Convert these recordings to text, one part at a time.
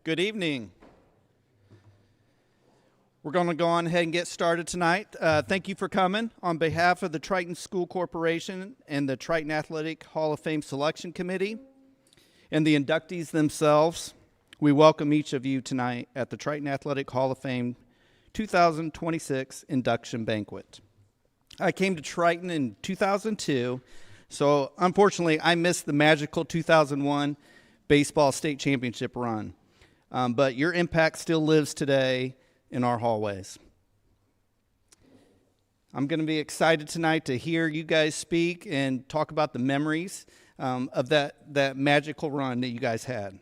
Good evening. We're going to go on ahead and get started tonight. Thank you for coming. On behalf of the Triton School Corporation and the Triton Athletic Hall of Fame Selection Committee and the inductees themselves, we welcome each of you tonight at the Triton Athletic Hall of Fame 2026 Induction Banquet. I came to Triton in 2002, so unfortunately I missed the magical 2001 baseball state championship run. But your impact still lives today in our hallways. I'm going to be excited tonight to hear you guys speak and talk about the memories of that magical run that you guys had.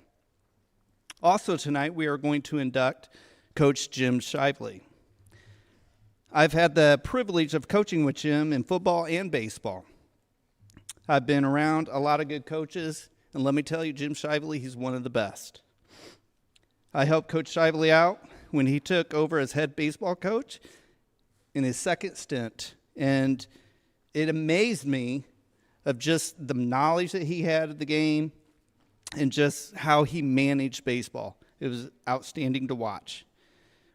Also tonight, we are going to induct Coach Jim Shively. I've had the privilege of coaching with Jim in football and baseball. I've been around a lot of good coaches, and let me tell you, Jim Shively, he's one of the best. I helped Coach Shively out when he took over as head baseball coach in his second stint, and it amazed me of just the knowledge that he had of the game and just how he managed baseball. It was outstanding to watch.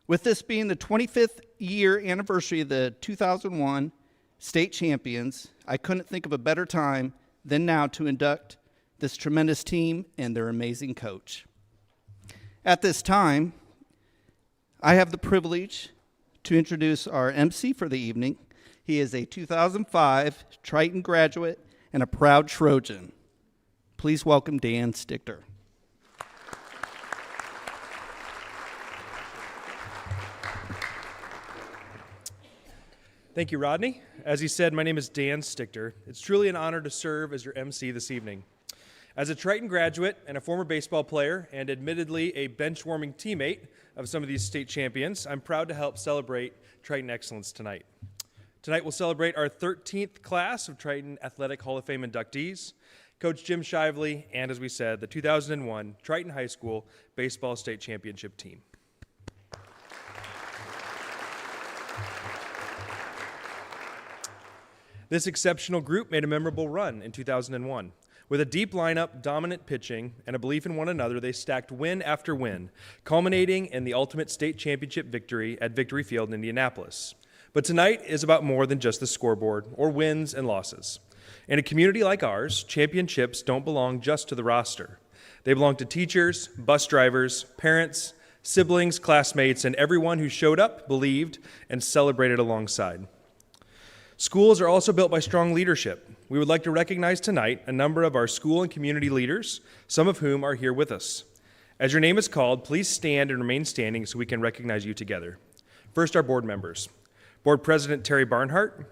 With this being the 25th year anniversary of the 2001 state champions, I couldn't think of a better time than now to induct this tremendous team and their amazing coach. At this time, I have the privilege to introduce our MC for the evening. He is a 2005 Triton graduate and a proud Trojan. Please welcome Dan Stichter. Thank you, Rodney. As he said, my name is Dan Stichter. It's truly an honor to serve as your MC this evening. As a Triton graduate and a former baseball player, and admittedly a bench-warming teammate of some of these state champions, I'm proud to help celebrate Triton excellence tonight. Tonight we'll celebrate our 13th class of Triton Athletic Hall of Fame inductees, Coach Jim Shively, and as we said, the 2001 Triton High School Baseball State Championship team. This exceptional group made a memorable run in 2001. With a deep lineup, dominant pitching, and a belief in one another, they stacked win after win, culminating in the ultimate state championship victory at Victory Field in Indianapolis. But tonight is about more than just the scoreboard or wins and losses. In a community like ours, championships don't belong just to the roster. They belong to teachers, bus drivers, parents, siblings, classmates, and everyone who showed up, believed, and celebrated alongside. Schools are also built by strong leadership. We would like to recognize tonight a number of our school and community leaders, some of whom are here with us. As your name is called, please stand and remain standing so we can recognize you together. First, our board members. Board President Terry Barnhart,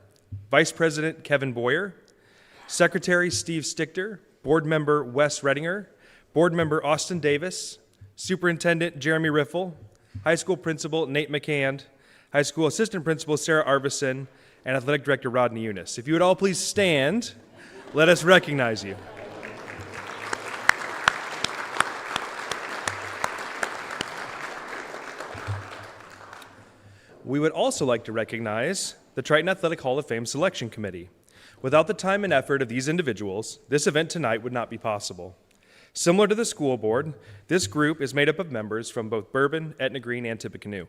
Vice President Kevin Boyer, Secretary Steve Stichter, Board Member Wes Redinger, Board Member Austin Davis, Superintendent Jeremy Riffle, High School Principal Nate McCand, High School Assistant Principal Sarah Arvison, and Athletic Director Rodney Younis. If you would all please stand, let us recognize you. We would also like to recognize the Triton Athletic Hall of Fame Selection Committee. Without the time and effort of these individuals, this event tonight would not be possible. Similar to the school board, this group is made up of members from both Bourbon, Etna Green, and Tippecanoe.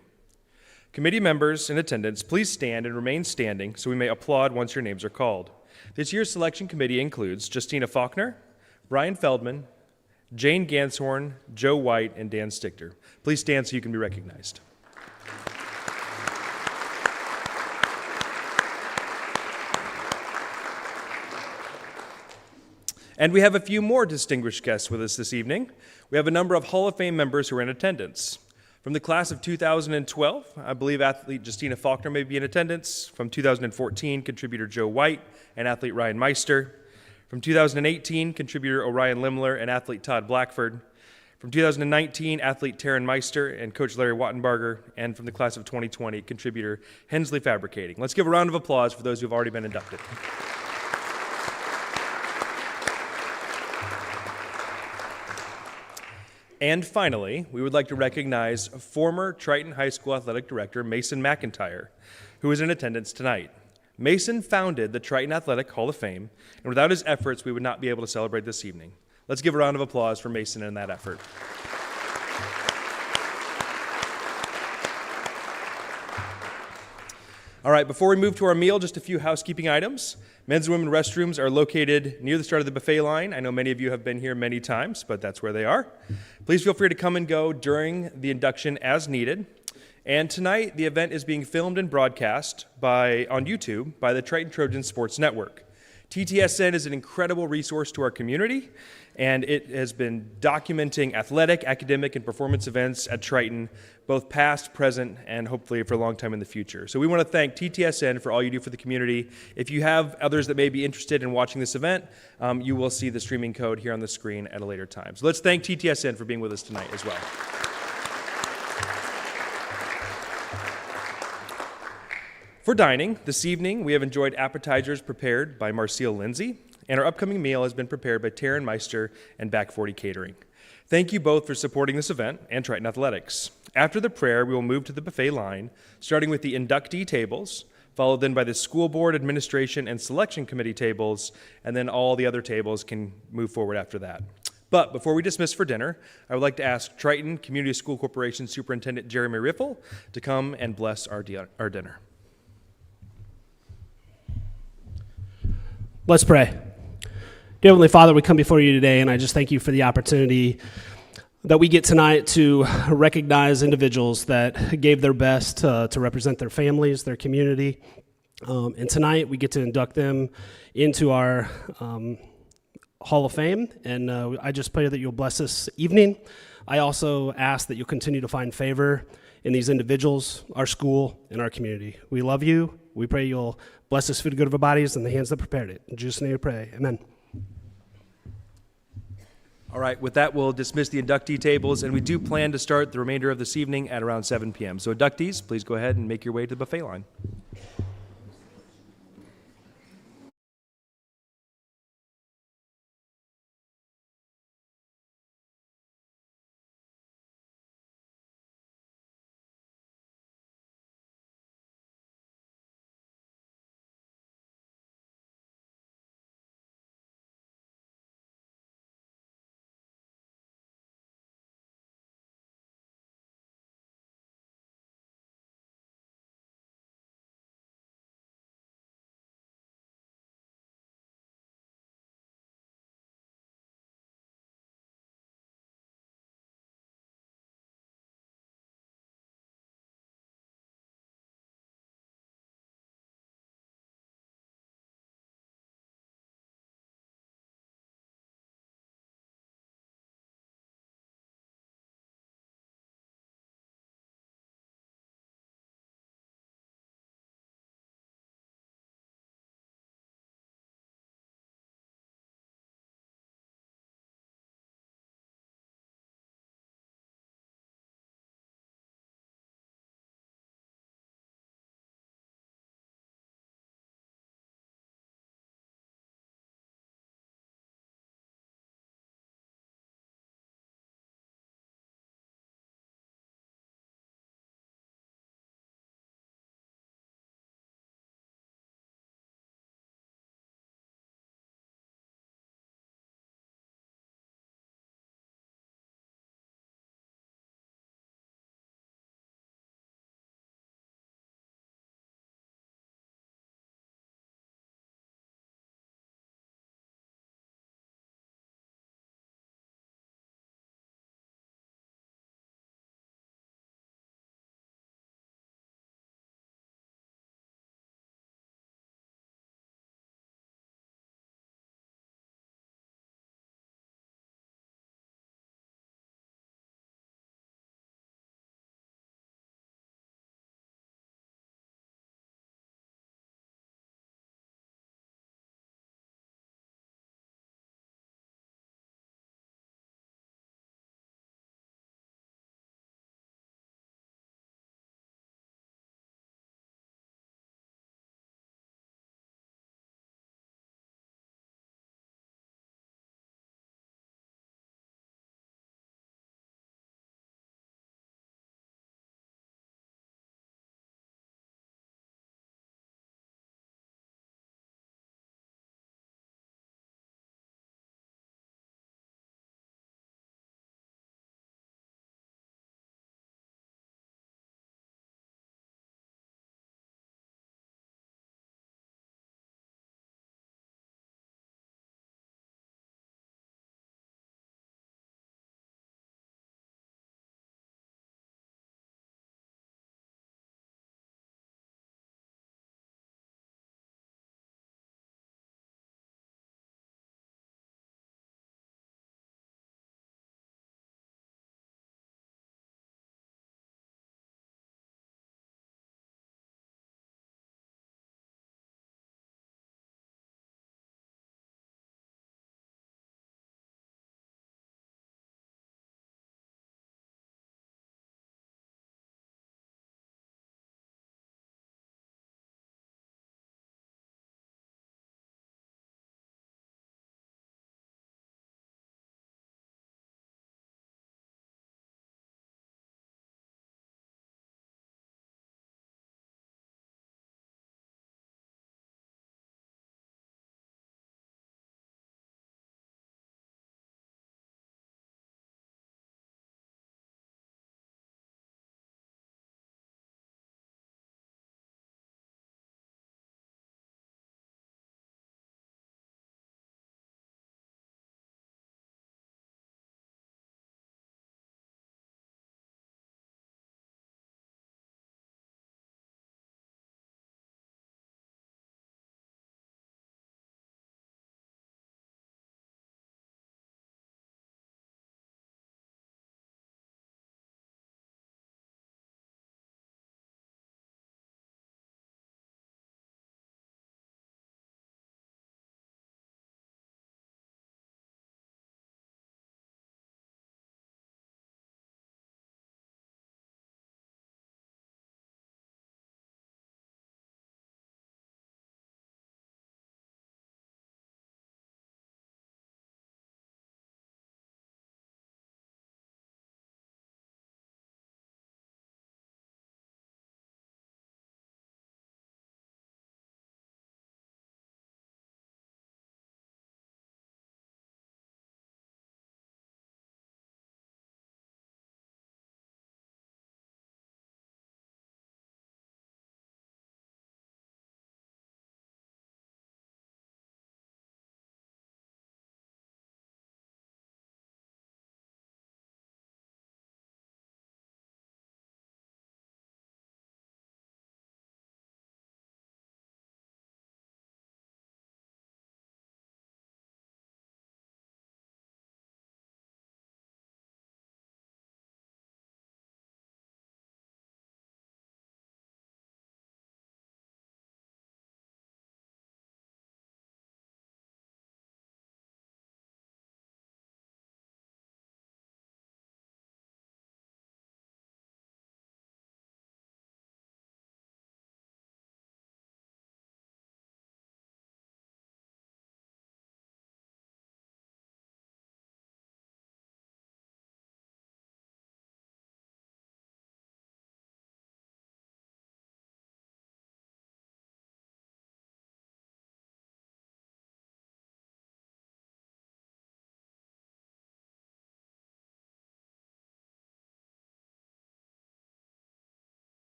Committee members in attendance, please stand and remain standing so we may applaud once your names are called. This year's selection committee includes Justina Faulkner, Brian Feldman, Jane Ganshorn, Joe White, and Dan Stichter. Please stand so you can be recognized. And we have a few more distinguished guests with us this evening. We have a number of Hall of Fame members who are in attendance. From the class of 2012, I believe athlete Justina Faulkner may be in attendance. From 2014, contributor Joe White and athlete Ryan Meister. From 2018, contributor Orion Limler and athlete Todd Blackford. From 2019, athlete Taryn Meister and coach Larry Wattenbarger. And from the class of 2020, contributor Hensley Fabricating. Let's give a round of applause for those who have already been inducted. And finally, we would like to recognize former Triton High School Athletic Director Mason McIntyre, who is in attendance tonight. Mason founded the Triton Athletic Hall of Fame, and without his efforts, we would not be able to celebrate this evening. Let's give a round of applause for Mason and that effort. All right, before we move to our meal, just a few housekeeping items. Men's and women's restrooms are located near the start of the buffet line. I know many of you have been here many times, but that's where they are. Please feel free to come and go during the induction as needed. And tonight, the event is being filmed and broadcast on YouTube by the Triton Trojans Sports Network. TTSN is an incredible resource to our community, and it has been documenting athletic, academic, and performance events at Triton, both past, present, and hopefully for a long time in the future. So we want to thank TTSN for all you do for the community. If you have others that may be interested in watching this event, you will see the streaming code here on the screen at a later time. So let's thank TTSN for being with us tonight as well. For dining, this evening we have enjoyed appetizers prepared by Marcel Lindsay, and our upcoming meal has been prepared by Taryn Meister and Back 40 Catering. Thank you both for supporting this event and Triton Athletics. After the prayer, we will move to the buffet line, starting with the inductee tables, followed then by the school board, administration, and selection committee tables, and then all the other tables can move forward after that. But before we dismiss for dinner, I would like to ask Triton Community School Corporation Superintendent Jeremy Riffle to come and bless our dinner. Let's pray. Dear Heavenly Father, we come before you today, and I just thank you for the opportunity that we get tonight to recognize individuals that gave their best to represent their families, their community. And tonight we get to induct them into our Hall of Fame, and I just pray that you'll bless this evening. I also ask that you'll continue to find favor in these individuals, our school, and our community. We love you. We pray you'll bless this food to good of our bodies and the hands that prepared it. In Jesus' name we pray. Amen. All right, with that, we'll dismiss the inductee tables, and we do plan to start the remainder of this evening at around 7 p.m. So inductees, please go ahead and make your way to the buffet line.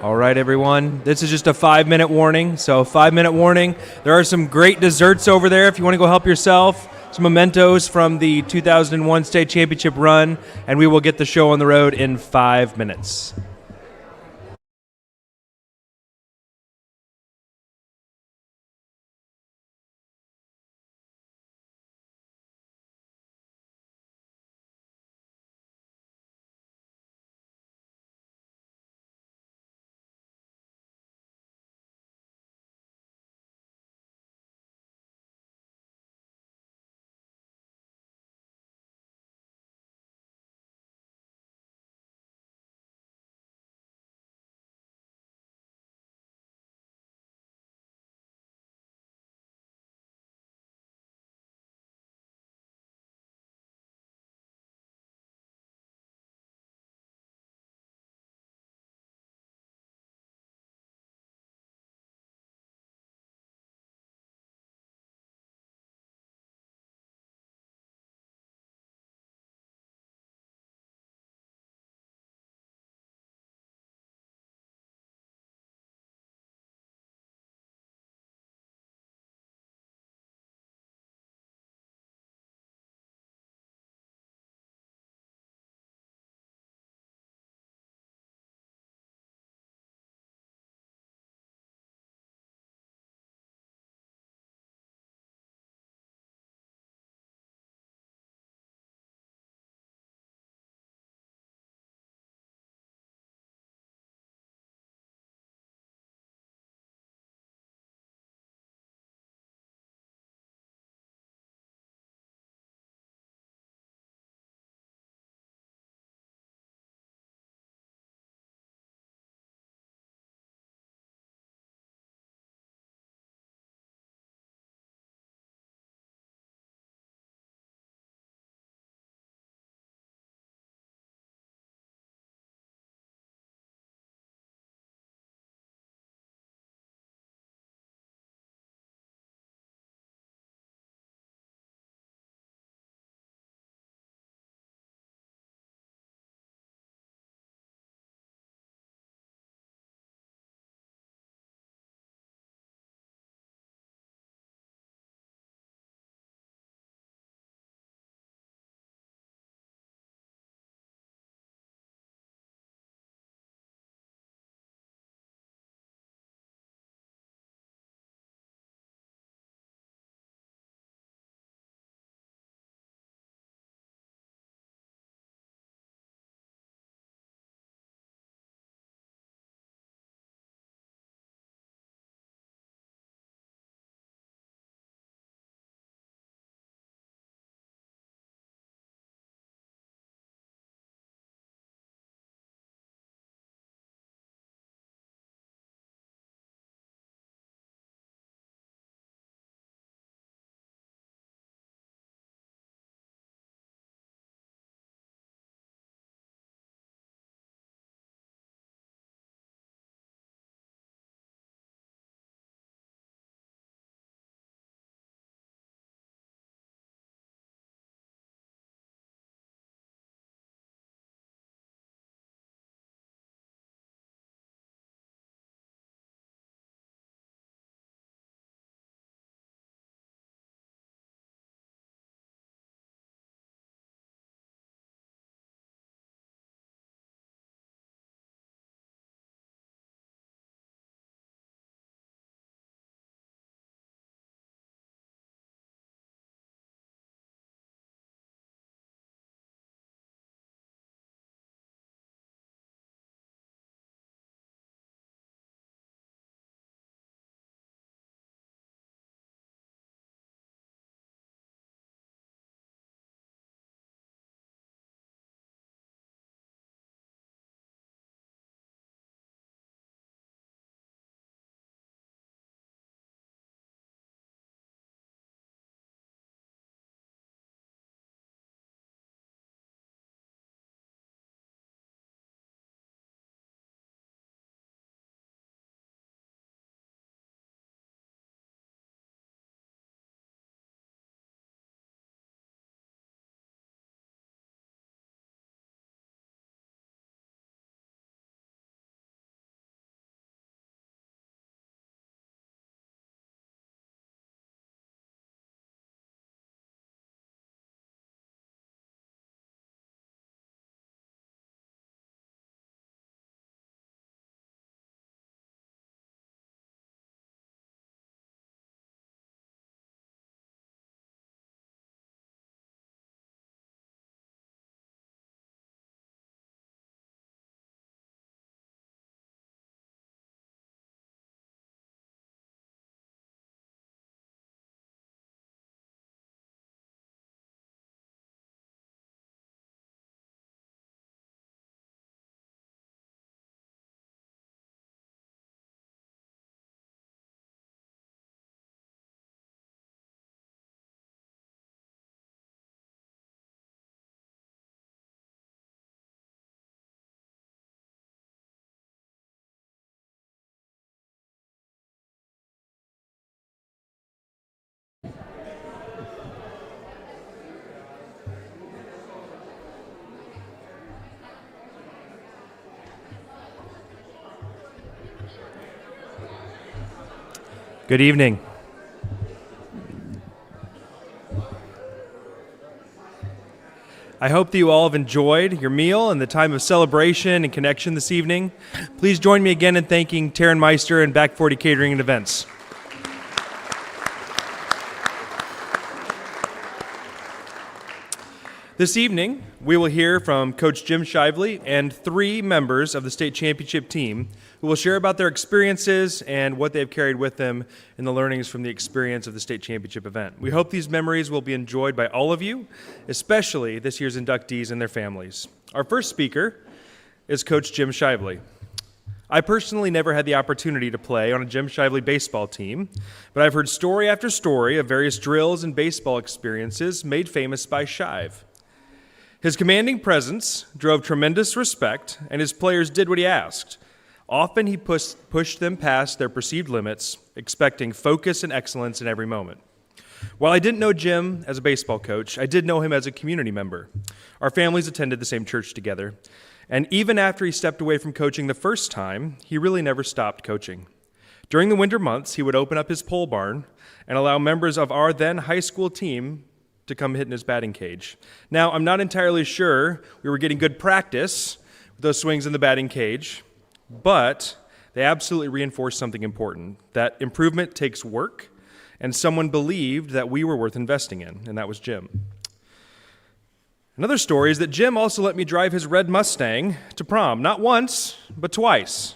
All right, everyone. This is just a 5-minute warning. So 5-minute warning. There are some great desserts over there if you want to go help yourself. Some mementos from the 2001 state championship run, and we will get the show on the road in 5 minutes. Good evening. I hope that you all have enjoyed your meal and the time of celebration and connection this evening. Please join me again in thanking Taryn Meister and Back 40 Catering and Events. This evening, we will hear from Coach Jim Shively and 3 members of the state championship team who will share about their experiences and what they've carried with them in the learnings from the experience of the state championship event. We hope these memories will be enjoyed by all of you, especially this year's inductees and their families. Our first speaker is Coach Jim Shively. I personally never had the opportunity to play on a Jim Shively baseball team, but I've heard story after story of various drills and baseball experiences made famous by Shive. His commanding presence drove tremendous respect, and his players did what he asked. Often he pushed them past their perceived limits, expecting focus and excellence in every moment. While I didn't know Jim as a baseball coach, I did know him as a community member. Our families attended the same church together, and even after he stepped away from coaching the first time, he really never stopped coaching. During the winter months, he would open up his pole barn and allow members of our then high school team to come hit in his batting cage. Now, I'm not entirely sure we were getting good practice with those swings in the batting cage, but they absolutely reinforced something important, that improvement takes work, and someone believed that we were worth investing in, and that was Jim. Another story is that Jim also let me drive his red Mustang to prom, not once, but twice.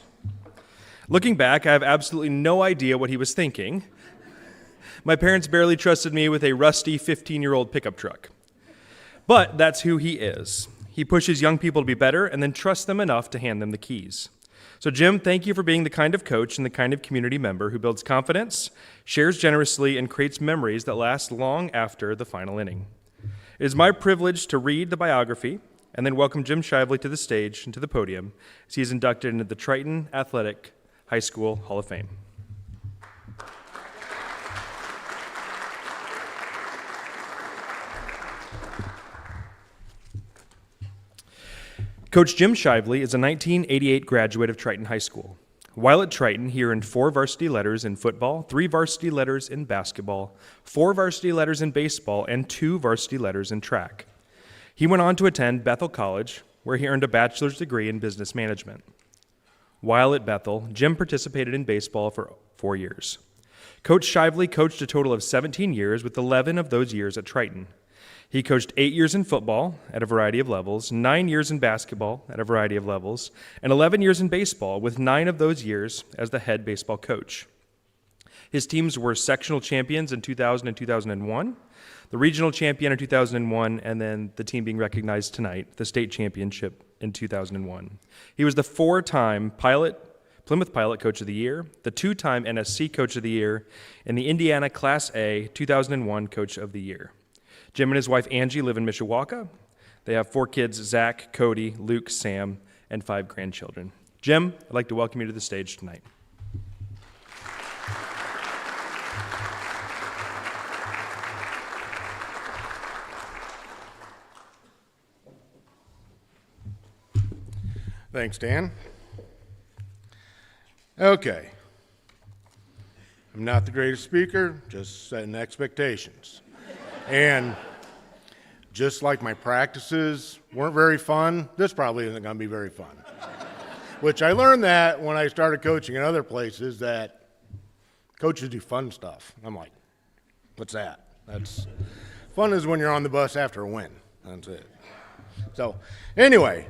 Looking back, I have absolutely no idea what he was thinking. My parents barely trusted me with a rusty 15-year-old pickup truck. But that's who he is. He pushes young people to be better and then trusts them enough to hand them the keys. So Jim, thank you for being the kind of coach and the kind of community member who builds confidence, shares generously, and creates memories that last long after the final inning. It is my privilege to read the biography and then welcome Jim Shively to the stage and to the podium as he is inducted into the Triton Athletic High School Hall of Fame. Coach Jim Shively is a 1988 graduate of Triton High School. While at Triton, he earned 4 varsity letters in football, 3 varsity letters in basketball, 4 varsity letters in baseball, and 2 varsity letters in track. He went on to attend Bethel College, where he earned a bachelor's degree in business management. While at Bethel, Jim participated in baseball for 4 years. Coach Shively coached a total of 17 years, with 11 of those years at Triton. He coached 8 years in football at a variety of levels, 9 years in basketball at a variety of levels, and 11 years in baseball, with 9 of those years as the head baseball coach. His teams were sectional champions in 2000 and 2001, the regional champion in 2001, and then the team being recognized tonight, the state championship in 2001. He was the 4-time Plymouth Pilot Coach of the Year, the 2-time NSC Coach of the Year, and the Indiana Class A 2001 Coach of the Year. Jim and his wife Angie live in Mishawaka. They have 4 kids, Zach, Cody, Luke, Sam, and 5 grandchildren. Jim, I'd like to welcome you to the stage tonight. Thanks, Dan. Okay. I'm not the greatest speaker, just setting expectations. And just like my practices weren't very fun, this probably isn't going to be very fun. Which I learned that when I started coaching in other places, that coaches do fun stuff. I'm like, what's that? That's fun is when you're on the bus after a win. That's it. So anyway,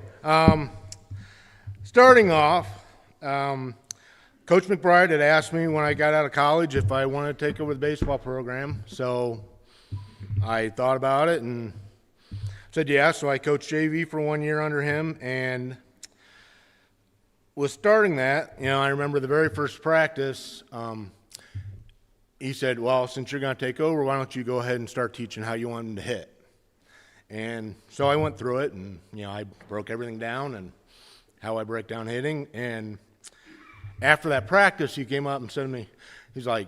starting off, Coach McBride had asked me when I got out of college if I wanted to take over the baseball program. So I thought about it and said yes. So I coached JV for 1 year under him, and was starting that. I remember the very first practice, he said, well, since you're going to take over, why don't you go ahead and start teaching how you want them to hit? And so I went through it, and I broke everything down and how I break down hitting. And after that practice, he came up and said to me, he's like,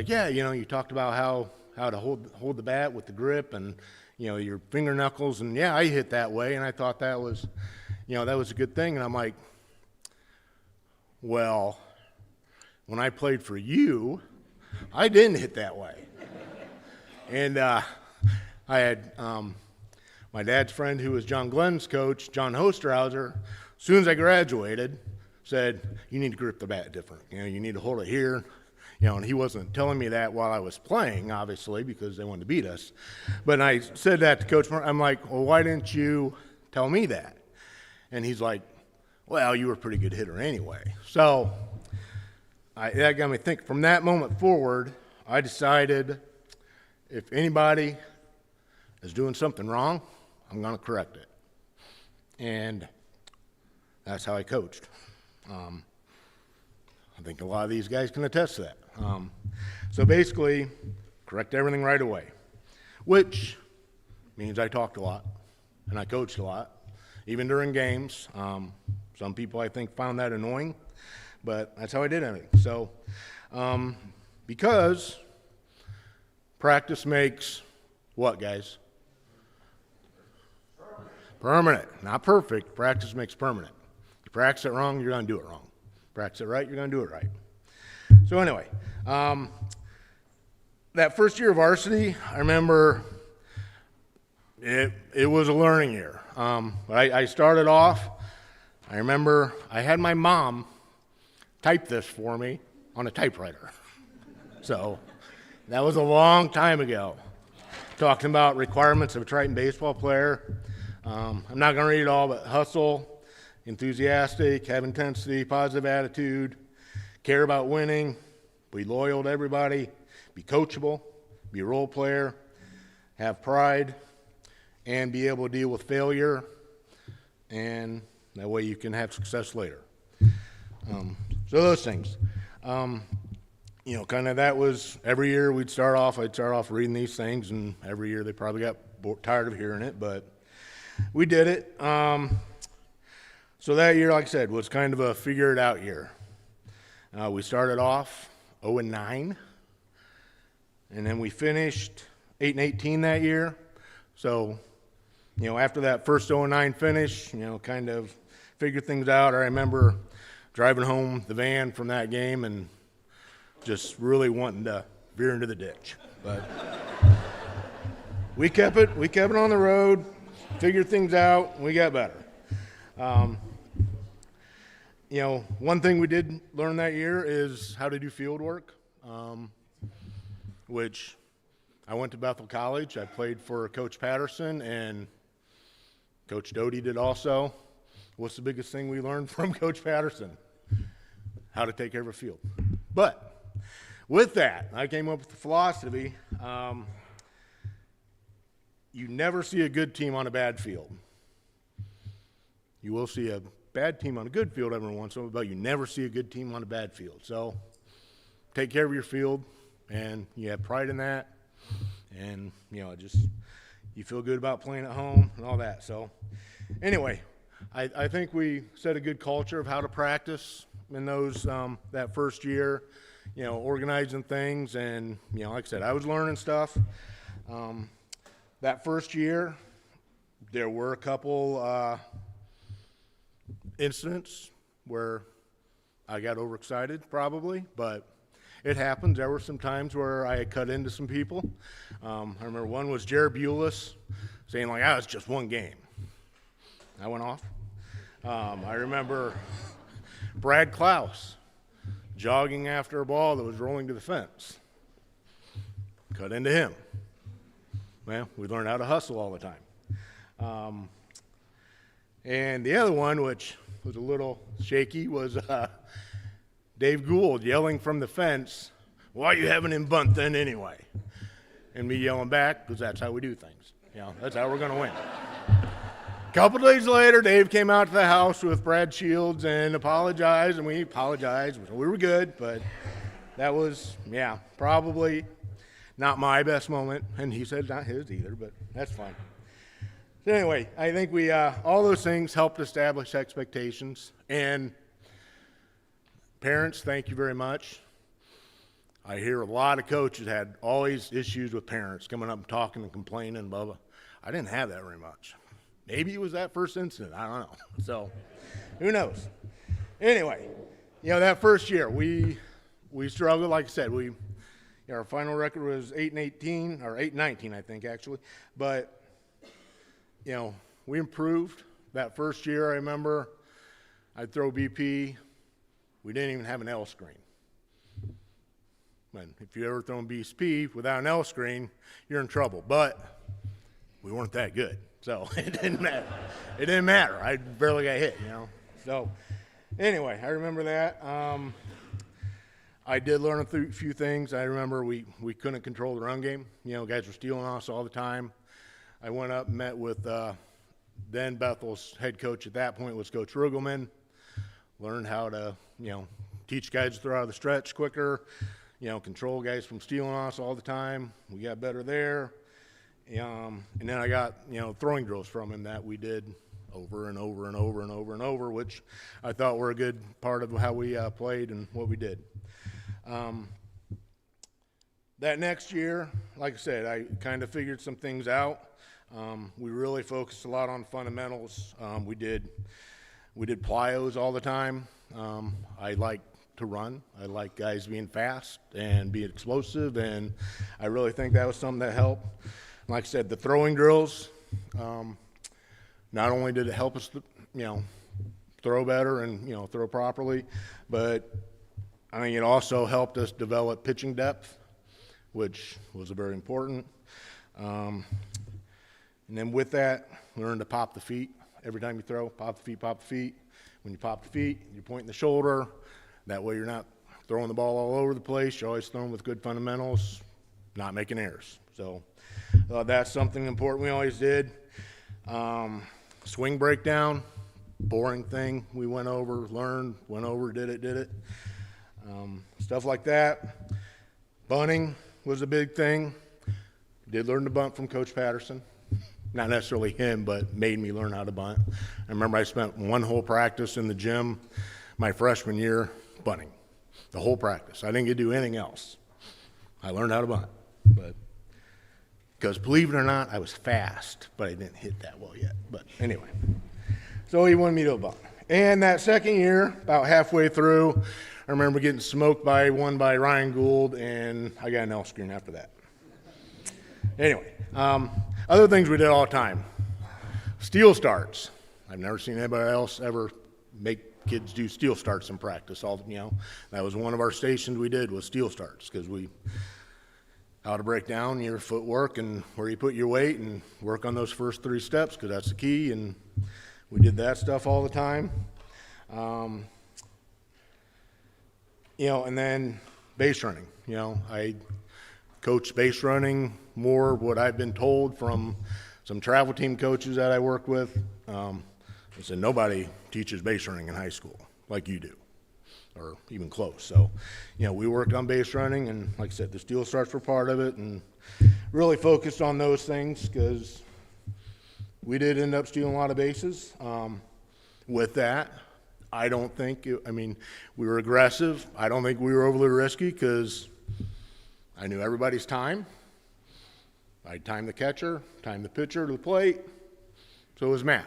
yeah, you talked about how to hold the bat with the grip and your finger knuckles, and yeah, I hit that way, and I thought that was that was a good thing. And I'm like, well, when I played for you, I didn't hit that way. And I had my dad's friend who was John Glenn's coach, John Hosterhauser, as soon as I graduated, said, you need to grip the bat different. You need to hold it here. And he wasn't telling me that while I was playing, obviously, because they wanted to beat us. But I said that to Coach Murray. I'm like, well, why didn't you tell me that? And he's like, well, you were a pretty good hitter anyway. So that got me thinking. From that moment forward, I decided if anybody is doing something wrong, I'm going to correct it. And that's how I coached. I think a lot of these guys can attest to that. So basically, correct everything right away, which means I talked a lot and I coached a lot, even during games. Some people, I think, found that annoying, but that's how I did everything. So because practice makes what, guys? Permanent. Not perfect. Practice makes permanent. You practice it wrong, you're going to do it wrong. Practice it right, you're going to do it right. So anyway, that first year of varsity, I remember it was a learning year. But I started off, I remember I had my mom type this for me on a typewriter. So that was a long time ago, talking about requirements of a Triton baseball player. I'm not going to read it all, but hustle, enthusiastic, have intensity, positive attitude, care about winning, be loyal to everybody, be coachable, be a role player, have pride, and be able to deal with failure, and that way you can have success later. So those things. Kind of that was every year I'd start off reading these things, and every year they probably got tired of hearing it, but we did it. So that year, like I said, was kind of a figure it out year. We started off 0-9, and then we finished 8-18 that year. So, after that first 0-9 finish, kind of figured things out. I remember driving home the van from that game and just really wanting to veer into the ditch. But we kept it on the road, figured things out, and we got better. One thing we did learn that year is how to do field work, which I went to Bethel College. I played for Coach Patterson, and Coach Doty did also. What's the biggest thing we learned from Coach Patterson? How to take care of a field. But with that, I came up with the philosophy, you never see a good team on a bad field. You will see a bad team on a good field every once in a while, but you never see a good team on a bad field. So take care of your field, and you have pride in that, and you feel good about playing at home and all that. So anyway, I think we set a good culture of how to practice in those that first year, organizing things, and like I said, I was learning stuff. That first year, there were a couple incidents where I got overexcited probably, but it happens. There were some times where I cut into some people. I remember one was Jared Bulis saying it's just one game. I went off. I remember Brad Klaus jogging after a ball that was rolling to the fence. Cut into him. Well, we learned how to hustle all the time. And the other one, which was a little shaky, was Dave Gould yelling from the fence, "Why you having him bunt then anyway?" And me yelling back, because that's how we do things. That's how we're going to win. A couple days later, Dave came out to the house with Brad Shields and apologized, and we apologized. We were good, but that was, probably not my best moment. And he said not his either, but that's fine. So anyway, I think we all those things helped establish expectations. And parents, thank you very much. I hear a lot of coaches had always issues with parents coming up and talking and complaining and blah, blah. I didn't have that very much. Maybe it was that first incident. I don't know. So who knows? Anyway, that first year we struggled. Like I said, our final record was 8-18, or 8-19, I think, actually. But, we improved. That first year, I remember, I'd throw BP. We didn't even have an L screen. And if you ever thrown BP without an L screen, you're in trouble. But we weren't that good, so it didn't matter. It didn't matter. I barely got hit, So, anyway, I remember that. I did learn a few things. I remember we couldn't control the run game. Guys were stealing us all the time. I went up and met with then Bethel's head coach at that point was Coach Rugelman. Learned how to, teach guys to throw out of the stretch quicker, control guys from stealing us all the time. We got better there. And then I got, throwing drills from him that we did over and over and over and over and over, which I thought were a good part of how we played and what we did. That next year, like I said, I kind of figured some things out. We really focused a lot on fundamentals. We did plyos all the time. I like to run. I like guys being fast and being explosive, and I really think that was something that helped. Like I said, the throwing drills, not only did it help us, throw better and, throw properly, but I think it also helped us develop pitching depth, which was very important. And then with that, learn to pop the feet. Every time you throw, pop the feet, pop the feet. When you pop the feet, you're pointing the shoulder. That way you're not throwing the ball all over the place. You're always throwing with good fundamentals, not making errors. So that's something important we always did. Swing breakdown, boring thing we went over, learned, went over, did it. Stuff like that. Bunting was a big thing. Did learn to bunt from Coach Patterson. Not necessarily him, but made me learn how to bunt. I remember I spent one whole practice in the gym my freshman year bunting. The whole practice. I didn't get to do anything else. I learned how to bunt. Because believe it or not, I was fast, but I didn't hit that well yet. But anyway, so he wanted me to bunt. And that second year, about halfway through, I remember getting smoked by Ryan Gould, and I got an L screen after that. Anyway, other things we did all the time. Steel starts. I've never seen anybody else ever make kids do steel starts in practice. That was one of our stations we did was steel starts because how to break down your footwork and where you put your weight and work on those first 3 steps because that's the key. And we did that stuff all the time. And then base running. I coached base running more what I've been told from some travel team coaches that I work with. I said, nobody teaches base running in high school like you do, or even close. So, we worked on base running, and like I said, the steel starts were part of it, and really focused on those things because we did end up stealing a lot of bases. With that, I don't think, we were aggressive. I don't think we were overly risky because I knew everybody's time. I'd time the catcher, time the pitcher to the plate, so it was math.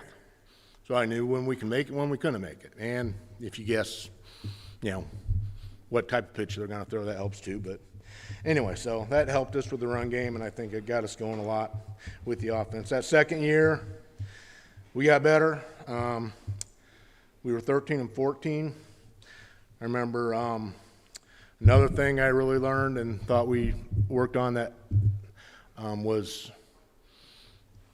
So I knew when we can make it, when we couldn't make it. And if you guess, what type of pitch they're going to throw, that helps too. But anyway, so that helped us with the run game, and I think it got us going a lot with the offense. That second year, we got better. We were 13-14. I remember another thing I really learned and thought we worked on that was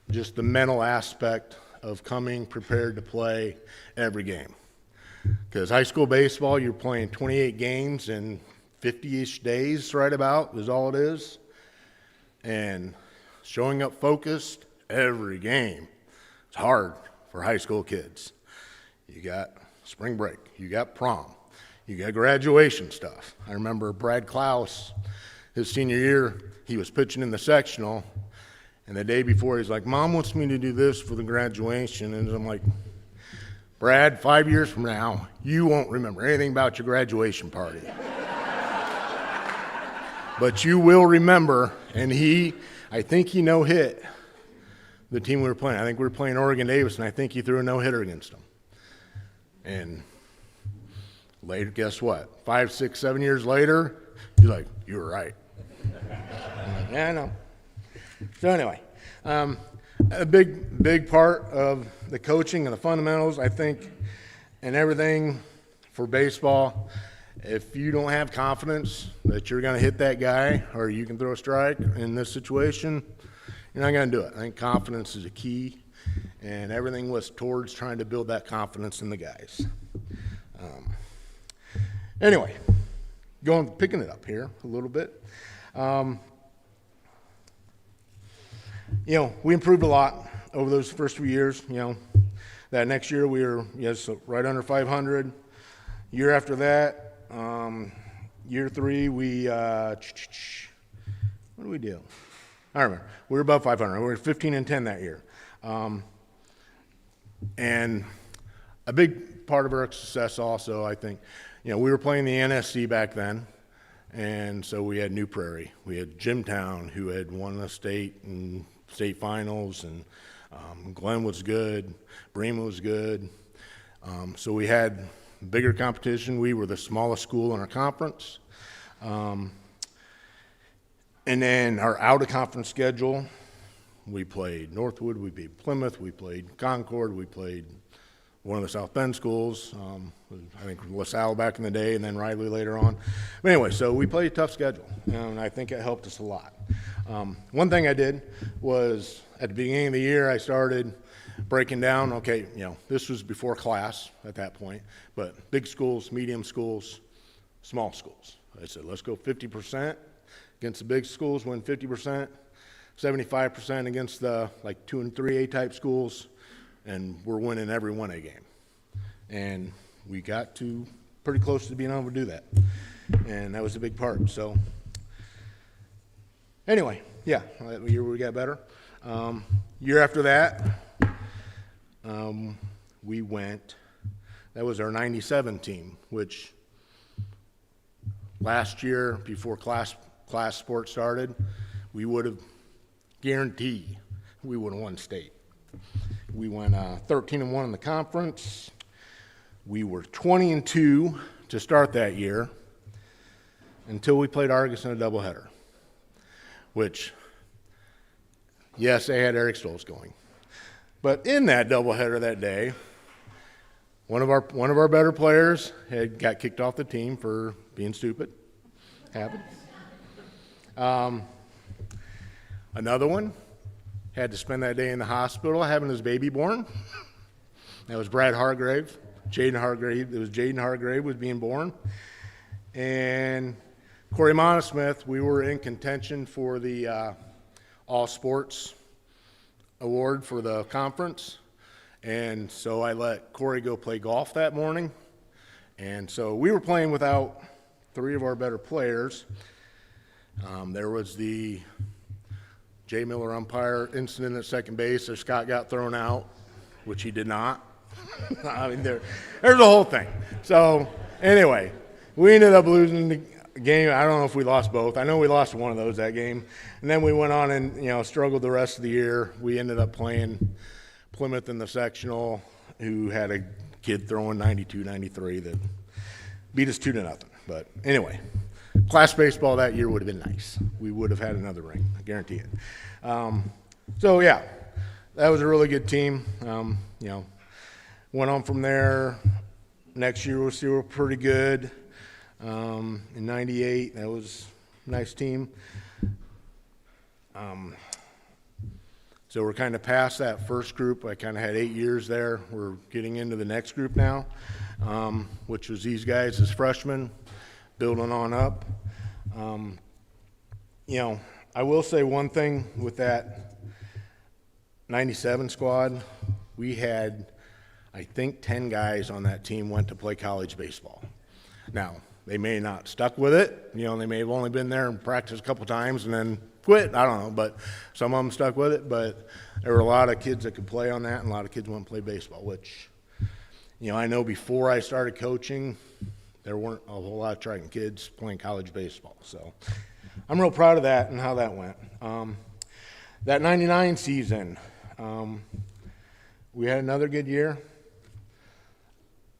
just the mental aspect of coming prepared to play every game. Because high school baseball, you're playing 28 games in 50-ish days, right about, is all it is. And showing up focused every game, it's hard for high school kids. You got spring break, you got prom, you got graduation stuff. I remember Brad Klaus, his senior year, he was pitching in the sectional, and the day before he's like, Mom wants me to do this for the graduation, and I'm like, Brad, 5 years from now, you won't remember anything about your graduation party. But you will remember, and I think he no-hit the team we were playing. I think we were playing Oregon Davis, and I think he threw a no-hitter against them. And later, guess what? 5, 6, 7 years later, he's like, you were right. Yeah, I know. So anyway, a big part of the coaching and the fundamentals, I think, and everything for baseball, if you don't have confidence that you're going to hit that guy or you can throw a strike in this situation, you're not going to do it. I think confidence is a key, and everything was towards trying to build that confidence in the guys. Anyway, picking it up here a little bit. We improved a lot over those first few years. That next year we were right under 500. Year after that, year 3 we what did we do? I remember we were above 500. We were 15-10 that year, and a big part of our success also, I think, we were playing the NSC back then. And so we had New Prairie. We had Jimtown, who had won the state and state finals, and Glenn was good, Bremen was good. So we had bigger competition. We were the smallest school in our conference. And then our out-of-conference schedule, we played Northwood, we played Plymouth, we played Concord, we played one of the South Bend schools, I think LaSalle back in the day, and then Riley later on. But anyway, so we played a tough schedule, and I think it helped us a lot. One thing I did was at the beginning of the year, I started breaking down, okay, this was before class at that point, but big schools, medium schools, small schools. I said, let's go 50% against the big schools, win 50%, 75% against the 2 and 3A type schools, and we're winning every 1A game. And we got to pretty close to being able to do that. And that was a big part. So anyway, that year we got better. Year after that, we went, that was our 97 team, which last year before class sports started, we would have guaranteed we would have won state. We went 13-1 in the conference. We were 20-2 to start that year until we played Argus in a doubleheader, which, yes, they had Eric Stoltz going. But in that doubleheader that day, one of our better players got kicked off the team for being stupid. Happened. Another one had to spend that day in the hospital having his baby born. That was Brad Hargrave. Jaden Hargrave was being born. And Corey Montesmith, we were in contention for the All Sports Award for the conference. And so I let Corey go play golf that morning. And so we were playing without 3 of our better players. There was the Jay Miller umpire incident at second base. So Scott got thrown out, which he did not. I mean, there's a whole thing. So anyway, we ended up losing the game. I don't know if we lost both. I know we lost one of those that game. And then we went on and, struggled the rest of the year. We ended up playing Plymouth in the sectional, who had a kid throwing 92, 93 that beat us 2-0. But anyway, class baseball that year would have been nice. We would have had another ring, I guarantee it. So yeah, that was a really good team. Went on from there. Next year we were pretty good. In '98, that was a nice team. So we're kind of past that first group. I kind of had 8 years there. We're getting into the next group now, which was these guys as freshmen, building on up. I will say one thing with that 97 squad, we had, I think, 10 guys on that team went to play college baseball. Now, they may not stuck with it. They may have only been there and practiced a couple times and then quit. I don't know, but some of them stuck with it. But there were a lot of kids that could play on that, and a lot of kids went to play baseball, which, I know before I started coaching, there weren't a whole lot of Triton kids playing college baseball. So I'm real proud of that and how that went. That 99 season, we had another good year.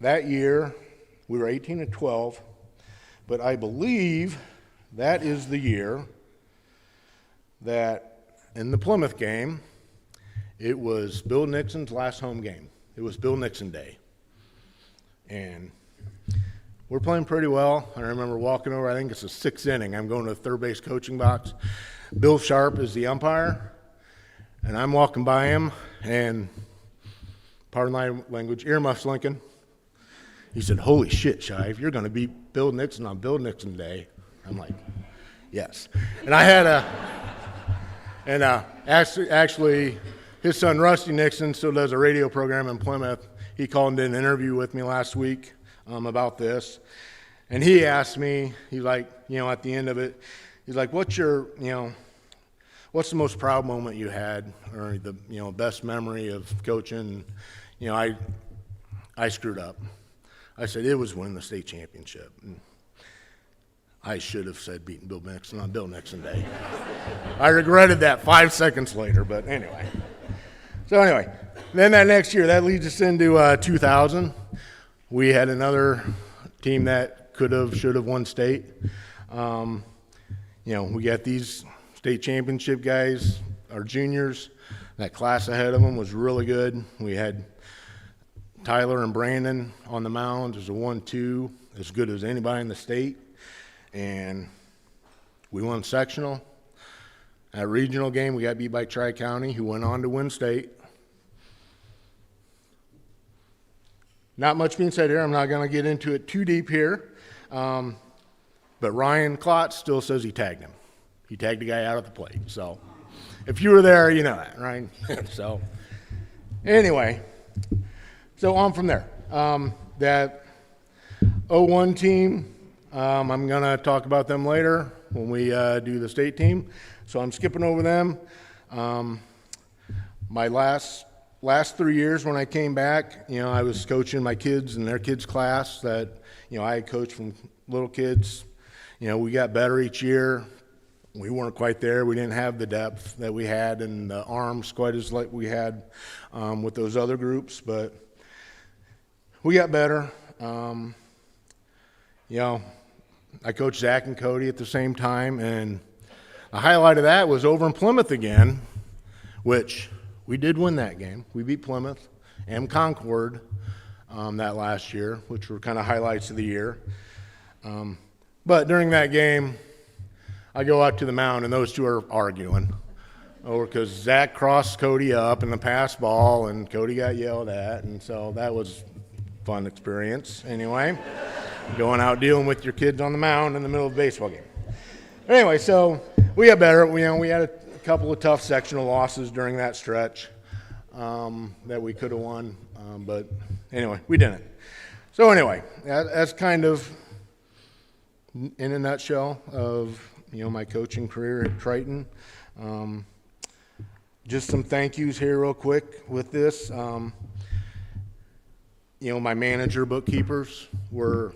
That year, we were 18-12, but I believe that is the year that in the Plymouth game, it was Bill Nixon's last home game. It was Bill Nixon Day. And we're playing pretty well. I remember walking over, I think it's the 6th inning. I'm going to the third base coaching box. Bill Sharp is the umpire, and I'm walking by him, and pardon my language, earmuffs Lincoln. He said, "Holy shit, Shive, you're going to beat Bill Nixon on Bill Nixon Day." I'm like, yes. And I had actually, his son Rusty Nixon still does a radio program in Plymouth. He called and did an interview with me last week about this. And he asked me, he's like, at the end of it, he's like, what's the most proud moment you had, or the, best memory of coaching? I screwed up. I said, it was winning the state championship. And I should have said beating Bill Nixon on Bill Nixon Day. I regretted that 5 seconds later, but anyway. So anyway, then that next year, that leads us into 2000. We had another team that could have, should have won state. We got these state championship guys, our juniors. That class ahead of them was really good. We had Tyler and Brandon on the mound as a 1-2, as good as anybody in the state. And we won sectional. At regional game, we got beat by Tri-County, who went on to win state. Not much being said here. I'm not going to get into it too deep here. But Ryan Klotz still says he tagged him. He tagged the guy out at the plate. So if you were there, you know that, right? So anyway, so on from there. That 01 team, I'm going to talk about them later when we do the state team. So I'm skipping over them. My last 3 years when I came back, I was coaching my kids and their kids' class that, I had coached from little kids. We got better each year. We weren't quite there. We didn't have the depth that we had and the arms quite as like we had with those other groups, but we got better. I coached Zach and Cody at the same time, and the highlight of that was over in Plymouth again, which we did win that game. We beat Plymouth and Concord that last year, which were kind of highlights of the year. But during that game, I go out to the mound, and those two are arguing because Zach crossed Cody up in the pass ball, and Cody got yelled at, and so that was a fun experience anyway, going out dealing with your kids on the mound in the middle of a baseball game. Anyway, so we got better. We had a couple of tough sectional losses during that stretch that we could have won, but anyway, we didn't. So anyway, that's kind of in a nutshell of my coaching career at Triton. Just some thank yous here real quick with this. My manager, bookkeepers were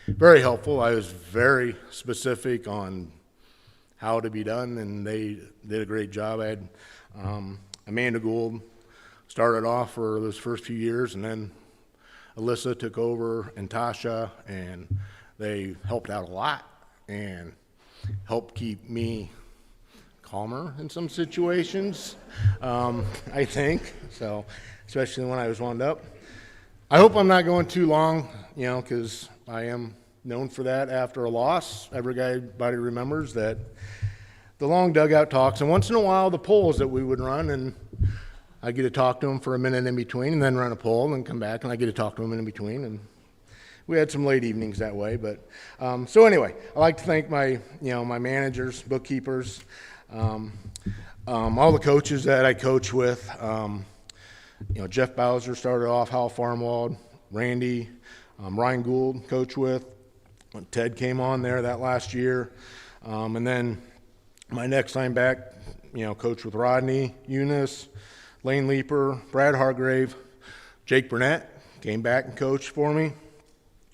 very helpful. I was very specific on how to be done, and they did a great job. I had Amanda Gould started off for those first few years, and then Alyssa took over, and Tasha, and they helped out a lot and helped keep me calmer in some situations, I think, so especially when I was wound up. I hope I'm not going too long, because I am known for that after a loss. Everybody remembers that the long dugout talks, and once in a while the polls that we would run, and I get to talk to them for a minute in between, and then run a poll, and come back, and I get to talk to them in between, and we had some late evenings that way. But so anyway, I'd like to thank my my managers, bookkeepers, all the coaches that I coach with. Jeff Bowser started off, Hal Farmwald, Randy, Ryan Gould coached with. Ted came on there that last year, and then my next time back, coached with Rodney, Younis, Lane Leeper, Brad Hargrave, Jake Burnett came back and coached for me.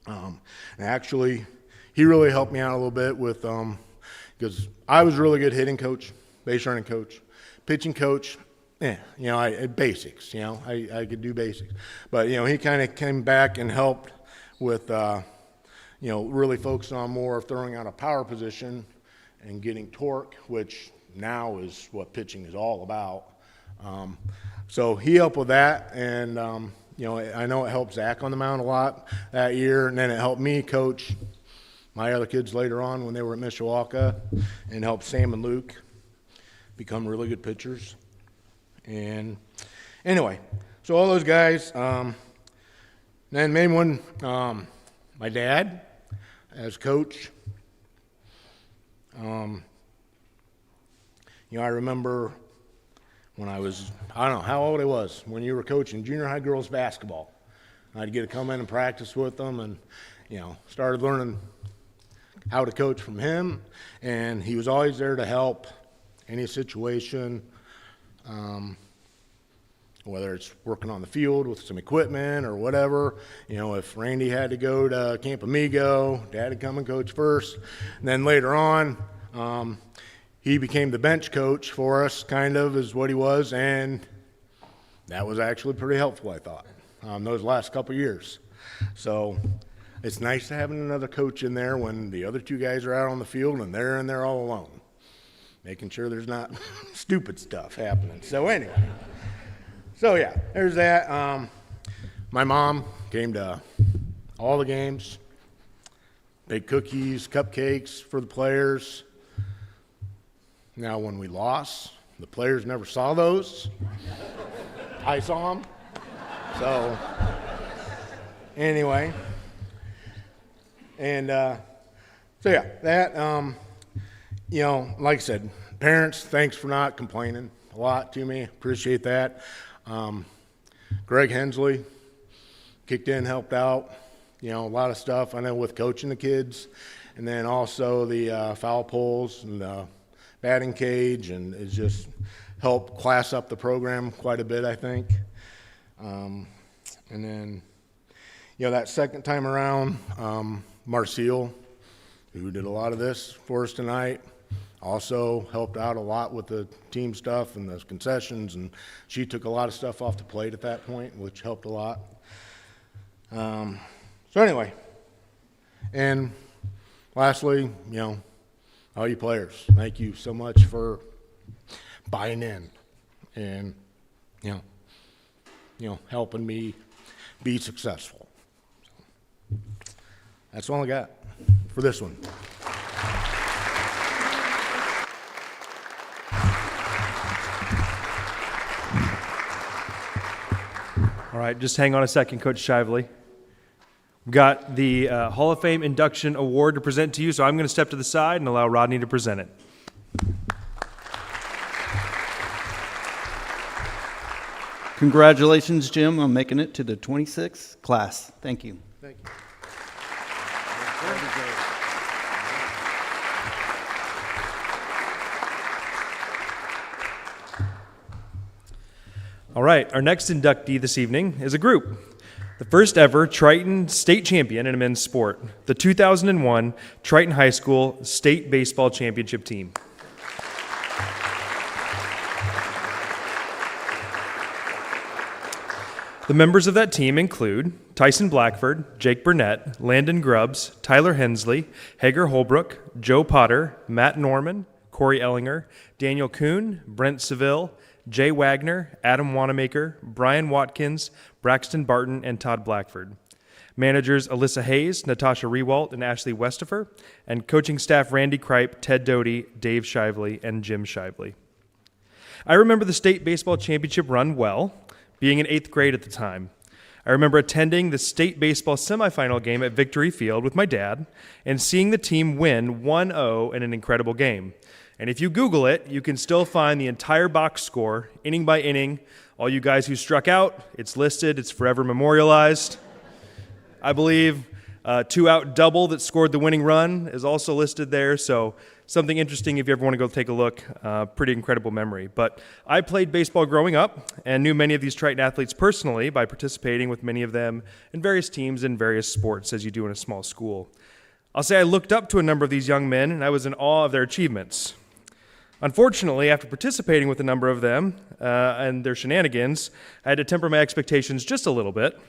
And actually, he really helped me out a little bit with because I was a really good hitting coach, base running coach, pitching coach. Basics. I could do basics, but he kind of came back and helped with really focusing on more of throwing out a power position and getting torque, which now is what pitching is all about. So he helped with that, and I know it helped Zach on the mound a lot that year, and then it helped me coach my other kids later on when they were at Mishawaka, and helped Sam and Luke become really good pitchers. And anyway, so all those guys. Then main one, my dad as coach. I remember when I was, I don't know how old I was, when you were coaching junior high girls basketball. I'd get to come in and practice with them, and, started learning how to coach from him. And he was always there to help any situation, whether it's working on the field with some equipment or whatever. If Randy had to go to Camp Amigo, Dad would come and coach first. And then later on, he became the bench coach for us, kind of, is what he was, and that was actually pretty helpful, I thought, those last couple of years. So it's nice having another coach in there when the other two guys are out on the field and they're in there all alone, making sure there's not stupid stuff happening. So anyway, yeah, there's that. My mom came to all the games, baked cookies, cupcakes for the players. Now, when we lost, the players never saw those. I saw them. So, anyway. And, yeah, that, like I said, parents, thanks for not complaining a lot to me. Appreciate that. Greg Hensley kicked in, helped out, a lot of stuff. I know with coaching the kids, and then also the foul poles and the batting cage, and it's just helped class up the program quite a bit, I think. And then, that second time around, Marcille, who did a lot of this for us tonight, also helped out a lot with the team stuff and the concessions, and she took a lot of stuff off the plate at that point, which helped a lot. So anyway, and lastly, all you players, thank you so much for buying in and, helping me be successful. So that's all I got for this one. All right, just hang on a second, Coach Shively. We've got the Hall of Fame Induction Award to present to you, so I'm going to step to the side and allow Rodney to present it. Congratulations, Jim, on making it to the 26th class. Thank you. Thank you. All right, our next inductee this evening is a group. The first ever Triton state champion in a men's sport, the 2001 Triton High School state baseball championship team. The members of that team include Tyson Blackford, Jake Burnett, Landon Grubbs, Tyler Hensley, Hager Holbrook, Joe Potter, Matt Norman, Corey Ellinger, Daniel Kuhn, Brent Seville, Jay Wagner, Adam Wanamaker, Brian Watkins, Braxton Barton, and Todd Blackford. Managers Alyssa Hayes, Natasha Rewalt, and Ashley Westifer, and coaching staff Randy Kripe, Ted Doty, Dave Shively, and Jim Shively. I remember the state baseball championship run well, being in 8th grade at the time. I remember attending the state baseball semifinal game at Victory Field with my dad and seeing the team win 1-0 in an incredible game. And if you Google it, you can still find the entire box score, inning by inning. All you guys who struck out, it's listed, it's forever memorialized. I believe 2-out double that scored the winning run is also listed there, so something interesting if you ever want to go take a look. Pretty incredible memory. But I played baseball growing up and knew many of these Triton athletes personally by participating with many of them in various teams in various sports, as you do in a small school. I'll say I looked up to a number of these young men, and I was in awe of their achievements. Unfortunately, after participating with a number of them and their shenanigans, I had to temper my expectations just a little bit.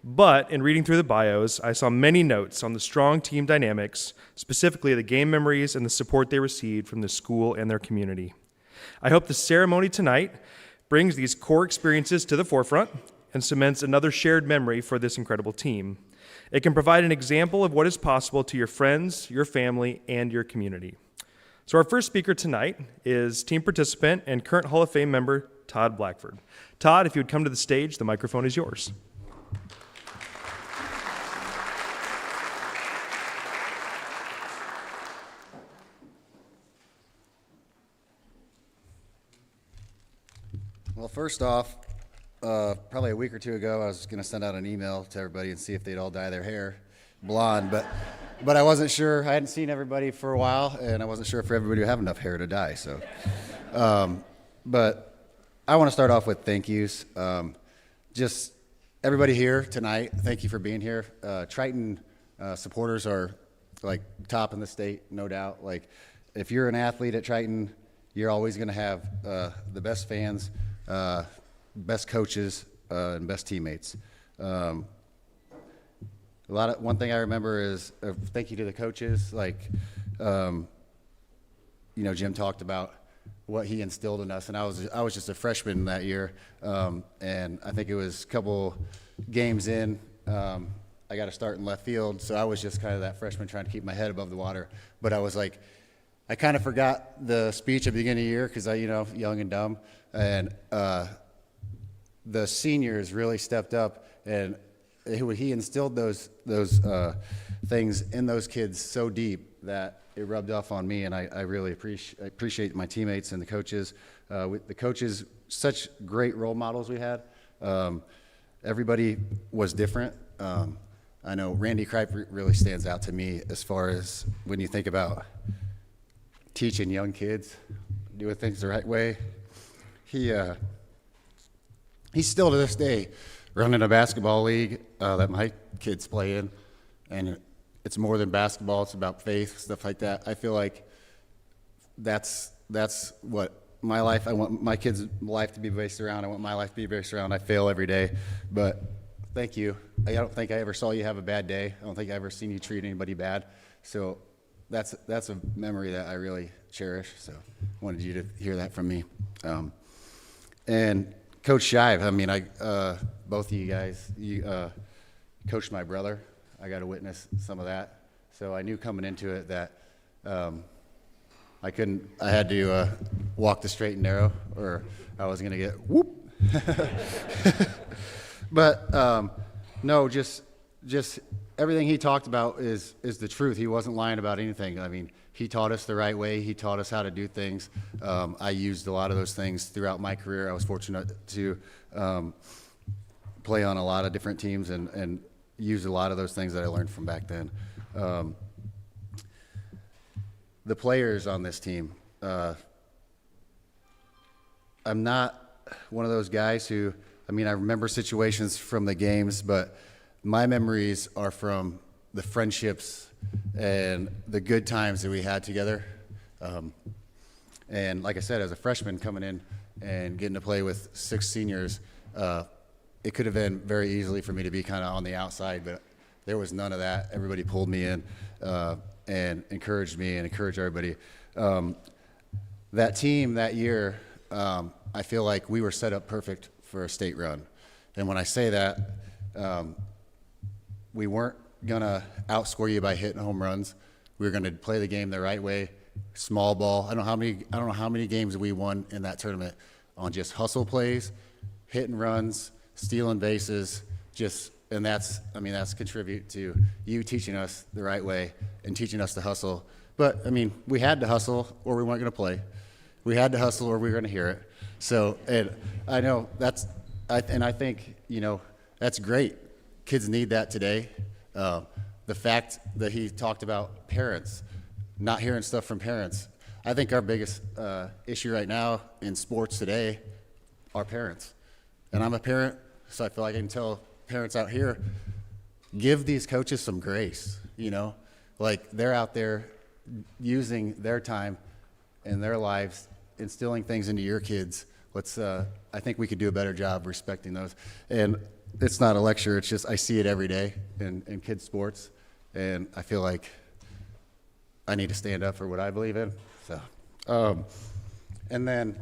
But in reading through the bios, I saw many notes on the strong team dynamics, specifically the game memories and the support they received from the school and their community. I hope the ceremony tonight brings these core experiences to the forefront and cements another shared memory for this incredible team. It can provide an example of what is possible to your friends, your family, and your community. So our first speaker tonight is team participant and current Hall of Fame member, Todd Blackford. Todd, if you would come to the stage, the microphone is yours. Well, first off, probably a week or two ago, I was going to send out an email to everybody and see if they'd all dye their hair blonde, but I wasn't sure. I hadn't seen everybody for a while, and I wasn't sure if everybody would have enough hair to dye. So, but I want to start off with thank yous. Just everybody here tonight, thank you for being here. Triton supporters are like top in the state, no doubt. Like, if you're an athlete at Triton, you're always going to have the best fans, best coaches, and best teammates. One thing I remember is thank you to the coaches. Like, Jim talked about what he instilled in us, and I was just a freshman that year, and I think it was a couple games in, I got to start in left field, so I was just kind of that freshman trying to keep my head above the water. But I was like, I kind of forgot the speech at the beginning of the year because young and dumb, and the seniors really stepped up, and he instilled those things in those kids so deep that it rubbed off on me, and I really appreciate my teammates and the coaches. The coaches, such great role models we had. Everybody was different. I know Randy Kripe really stands out to me as far as when you think about teaching young kids, doing things the right way. He's still to this day running a basketball league that my kids play in, and it's more than basketball. It's about faith, stuff like that. I feel like that's what my life, I want my kids' life to be based around. I want my life to be based around. I fail every day, but thank you. I don't think I ever saw you have a bad day. I don't think I ever seen you treat anybody bad. So that's a memory that I really cherish. So I wanted you to hear that from me. And Coach Shive, both of you guys, you coached my brother. I got to witness some of that. So I knew coming into it that I had to walk the straight and narrow, or I was going to get whoop. But no, just everything he talked about is the truth. He wasn't lying about anything. I mean, he taught us the right way. He taught us how to do things. I used a lot of those things throughout my career. I was fortunate to play on a lot of different teams and use a lot of those things that I learned from back then. The players on this team, I'm not one of those guys who, I remember situations from the games, but my memories are from the friendships and the good times that we had together. And like I said, as a freshman coming in and getting to play with 6 seniors, it could have been very easily for me to be kind of on the outside, but there was none of that. Everybody pulled me in and encouraged me and encouraged everybody. That team that year, I feel like we were set up perfect for a state run. And when I say that, we weren't going to outscore you by hitting home runs. We were going to play the game the right way, small ball. I don't know how many games we won in that tournament on just hustle plays, hitting runs, stealing bases, and that's contribute to you teaching us the right way and teaching us to hustle. But we had to hustle or we weren't going to play. We had to hustle or we were going to hear it. So, and I know I think that's great. Kids need that today. The fact that he talked about parents, not hearing stuff from parents. I think our biggest issue right now in sports today are parents. And I'm a parent, so I feel like I can tell parents out here, give these coaches some grace, Like, they're out there using their time and their lives, instilling things into your kids. I think we could do a better job respecting those. And it's not a lecture. It's just I see it every day in kids sports, and I feel like I need to stand up for what I believe in. So, and then,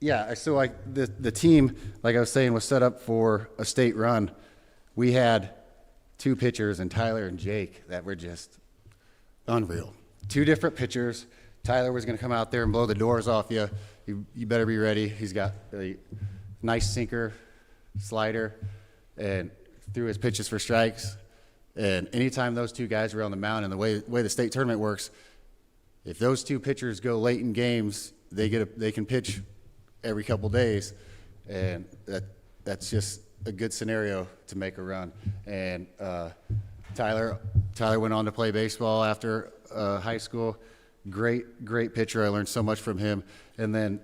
yeah, so like the team, like I was saying, was set up for a state run. We had 2 pitchers, and Tyler and Jake, that were just unreal. 2 different pitchers. Tyler was going to come out there and blow the doors off you. You better be ready. He's got a nice sinker, slider, and threw his pitches for strikes. And anytime those 2 guys were on the mound, and the way the state tournament works, if those 2 pitchers go late in games, they can pitch every couple days, and that's just a good scenario to make a run. And Tyler went on to play baseball after high school. Great pitcher. I learned so much from him. And then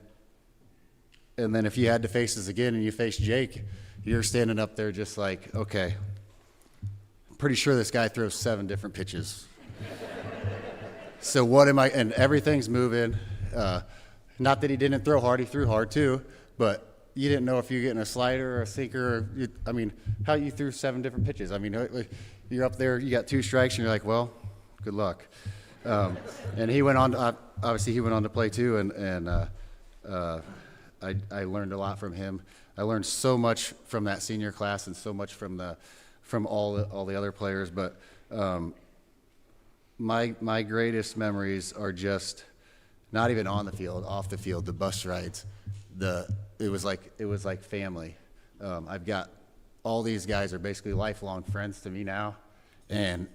if you had to face us again and you face Jake, you're standing up there just like, okay, I'm pretty sure this guy throws 7 different pitches. So what am I? And everything's moving. Not that he didn't throw hard, he threw hard too, but you didn't know if you're getting a slider or a sinker. How you threw 7 different pitches. I mean, you're up there, you got 2 strikes, and you're like, well, good luck. And he went on. Obviously, he went on to play too, and I learned a lot from him. I learned so much from that senior class, and so much from all the other players. But my greatest memories are just not even on the field, off the field. The bus rides, it was like family. I've got all these guys are basically lifelong friends to me now, and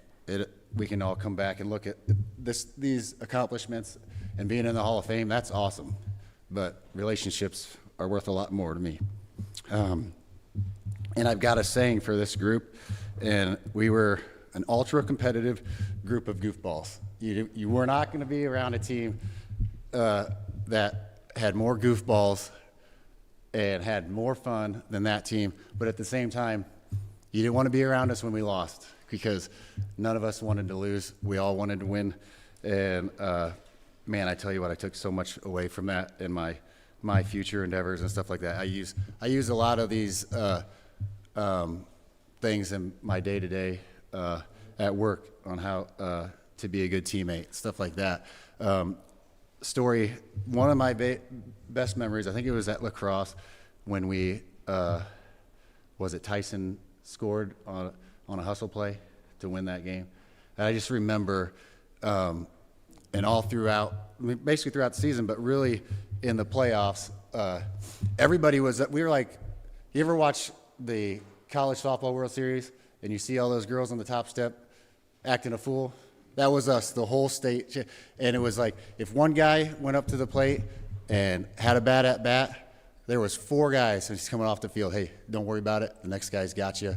we can all come back and look at these accomplishments and being in the Hall of Fame. That's awesome, but relationships are worth a lot more to me. And I've got a saying for this group, and we were an ultra competitive group of goofballs. You were not going to be around a team that had more goofballs and had more fun than that team, but at the same time, you didn't want to be around us when we lost, because none of us wanted to lose. We all wanted to win. And man, I tell you what, I took so much away from that in my future endeavors and stuff like that. I use a lot of these things in my day-to-day at work on how to be a good teammate, stuff like that. Story, one of my best memories, I think it was at lacrosse when we, Tyson scored on a hustle play to win that game. And I just remember, and all throughout, basically throughout the season, but really in the playoffs, everybody we were like, you ever watch the College Softball World Series and you see all those girls on the top step acting a fool? That was us, the whole state. And it was like, if one guy went up to the plate and had a bad at bat, there was 4 guys who's coming off the field. Hey, don't worry about it. The next guy's got you.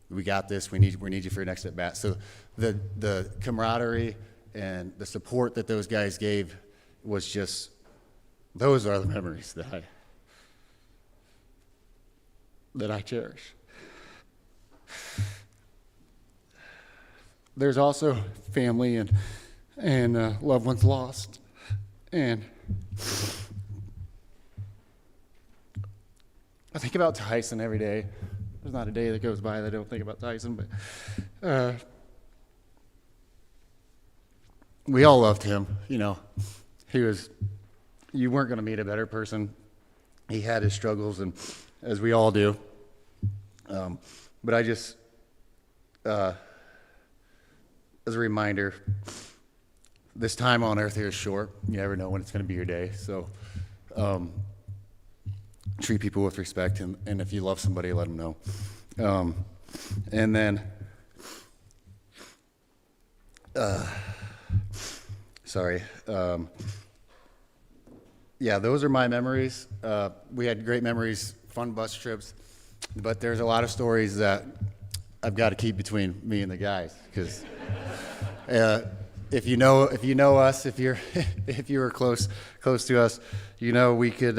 We got this. We need you for your next at bat. So the camaraderie and the support that those guys gave was just, those are the memories that I cherish. There's also family and loved ones lost, and I think about Tyson every day. There's not a day that goes by that I don't think about Tyson, but we all loved him. You know, you weren't going to meet a better person. He had his struggles, and as we all do. But I just, as a reminder, this time on earth here is short. You never know when it's going to be your day. So treat people with respect, and if you love somebody, let them know. And then, yeah, those are my memories. We had great memories, fun bus trips, but there's a lot of stories that I've got to keep between me and the guys, because if you know us, if you were close to us, you know we could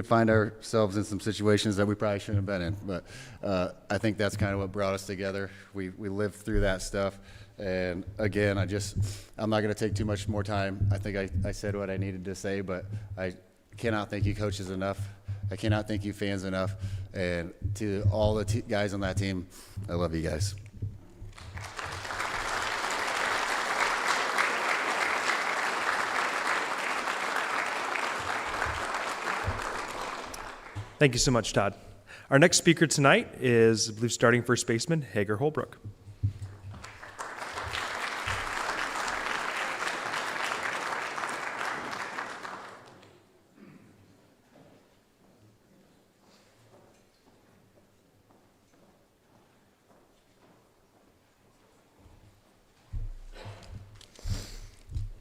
find ourselves in some situations that we probably shouldn't have been in. But I think that's kind of what brought us together. We lived through that stuff. And again, I'm not going to take too much more time. I think I said what I needed to say, but I cannot thank you coaches enough. I cannot thank you fans enough. And to all the guys on that team, I love you guys. Thank you so much, Todd. Our next speaker tonight is, I believe, starting first baseman Hager Holbrook.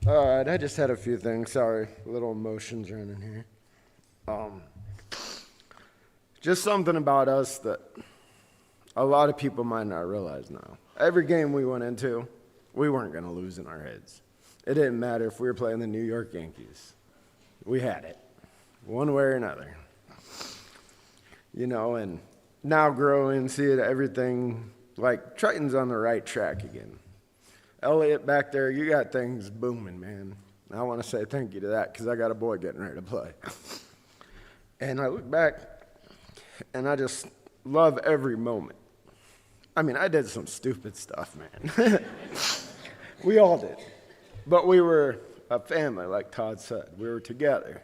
All right, I just had a few things. Sorry, little emotions running here. Just something about us that a lot of people might not realize now. Every game we went into, we weren't going to lose in our heads. It didn't matter if we were playing the New York Yankees. We had it, one way or another. You know, and now growing, seeing everything, like Triton's on the right track again. Elliot back there, you got things booming, man. And I want to say thank you to that because I got a boy getting ready to play. And I look back, and I just love every moment. I mean, I did some stupid stuff, man. We all did. But we were a family, like Todd said. We were together.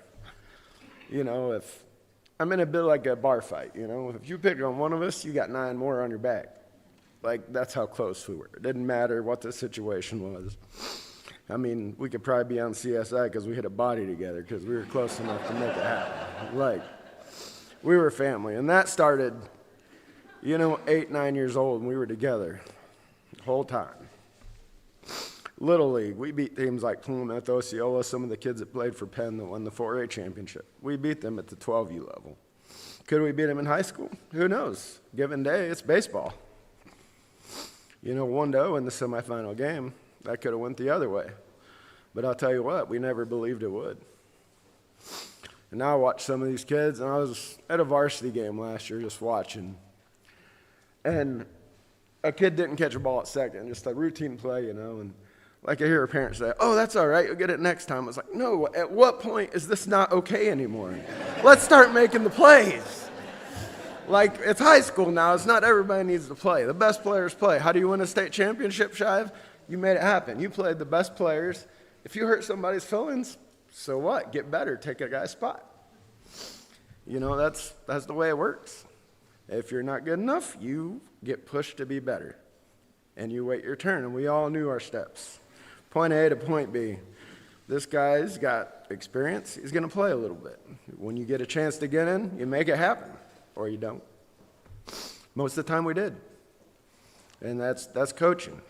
You know, if I'm in a bit like a bar fight, you know. If you pick on one of us, you got 9 more on your back. Like, that's how close we were. It didn't matter what the situation was. I mean, we could probably be on CSI because we hit a body together because we were close enough to make it happen. Like, we were family. And that started, 8, 9 years old, and we were together the whole time. Little League, we beat teams like Plymouth, Osceola, some of the kids that played for Penn that won the 4A championship. We beat them at the 12U level. Could we beat them in high school? Who knows? Given day, it's baseball. 1-0 in the semifinal game. That could have went the other way. But I'll tell you what, we never believed it would. And now I watch some of these kids, and I was at a varsity game last year just watching. And a kid didn't catch a ball at second, just a routine play, and like I hear a parent say, oh, that's all right, you'll get it next time. I was like, no, at what point is this not okay anymore? Let's start making the plays. Like, it's high school now. It's not everybody needs to play. The best players play. How do you win a state championship, Shive? You made it happen. You played the best players. If you hurt somebody's feelings, so what? Get better. Take a guy's spot. That's the way it works. If you're not good enough, you get pushed to be better. And you wait your turn. And we all knew our steps. Point A to point B. This guy's got experience. He's going to play a little bit. When you get a chance to get in, you make it happen. Or you don't. Most of the time we did. And that's coaching.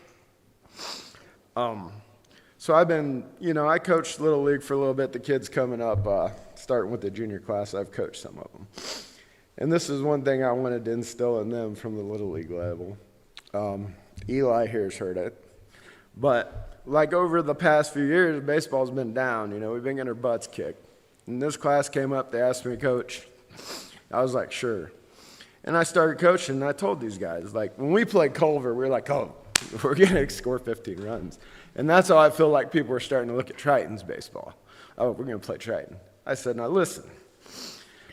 So I've been, I coached Little League for a little bit. The kids coming up, starting with the junior class, I've coached some of them. And this is one thing I wanted to instill in them from the Little League level. Eli here's heard it. But like over the past few years, baseball's been down. We've been getting our butts kicked. And this class came up, they asked me, Coach. I was like, sure. And I started coaching, and I told these guys, like, when we played Culver, we were like, oh, we're going to score 15 runs. And that's how I feel like people are starting to look at Triton's baseball. Oh, we're going to play Triton. I said, now listen.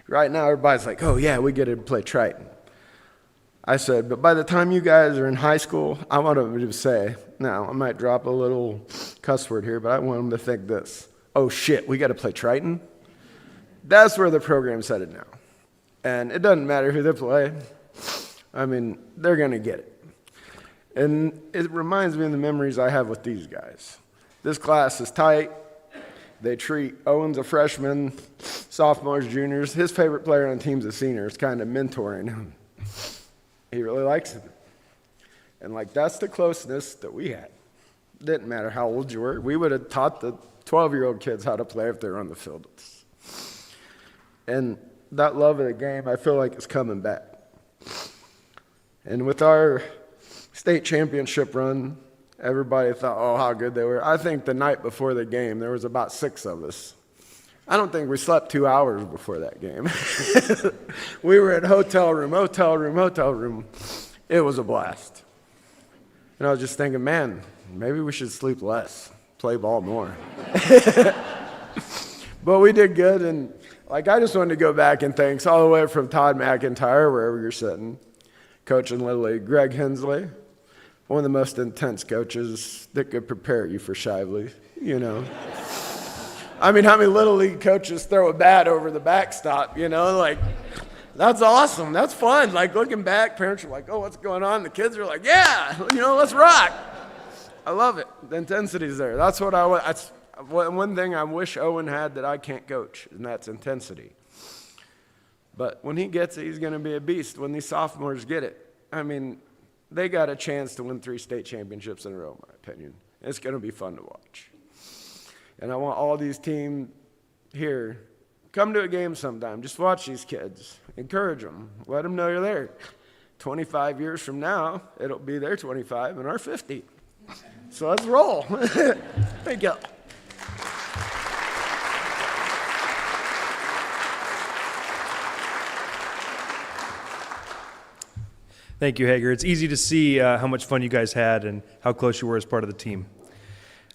Right now, everybody's like, oh, yeah, we get to play Triton. I said, but by the time you guys are in high school, I want them to say, now, I might drop a little cuss word here, but I want them to think this. Oh, shit, we got to play Triton? That's where the program's headed now. And it doesn't matter who they play. I mean, they're going to get it. And it reminds me of the memories I have with these guys. This class is tight. They treat Owen's a freshman, sophomores, juniors. His favorite player on the team's a senior. It's kind of mentoring him. He really likes him. And, that's the closeness that we had. Didn't matter how old you were. We would have taught the 12-year-old kids how to play if they were on the field. And that love of the game, I feel like it's coming back. And with our state championship run, everybody thought, oh, how good they were. I think the night before the game, there was about 6 of us. I don't think we slept 2 hours before that game. We were in hotel room. It was a blast. And I was just thinking, man, maybe we should sleep less, play ball more. But we did good, and Like, I just wanted to go back and thanks all the way from Todd McIntyre, wherever you're sitting, coach in Little League, Greg Hensley, one of the most intense coaches that could prepare you for Shively, you know. I mean, how many Little League coaches throw a bat over the backstop, you know? Like, that's awesome. That's fun. Like, looking back, parents are like, oh, what's going on? The kids are like, yeah, you know, let's rock. I love it. The intensity's there. That's what I want. That's one thing I wish Owen had that I can't coach, and that's intensity. But when he gets it, he's going to be a beast. When these sophomores get it, I mean, they got a chance to win 3 state championships in a row, in my opinion. It's going to be fun to watch. And I want all these teams here, come to a game sometime. Just watch these kids. Encourage them. Let them know you're there. 25 years from now, it'll be their 25 and our 50. So let's roll. Thank you. Thank you, Hager. It's easy to see how much fun you guys had and how close you were as part of the team.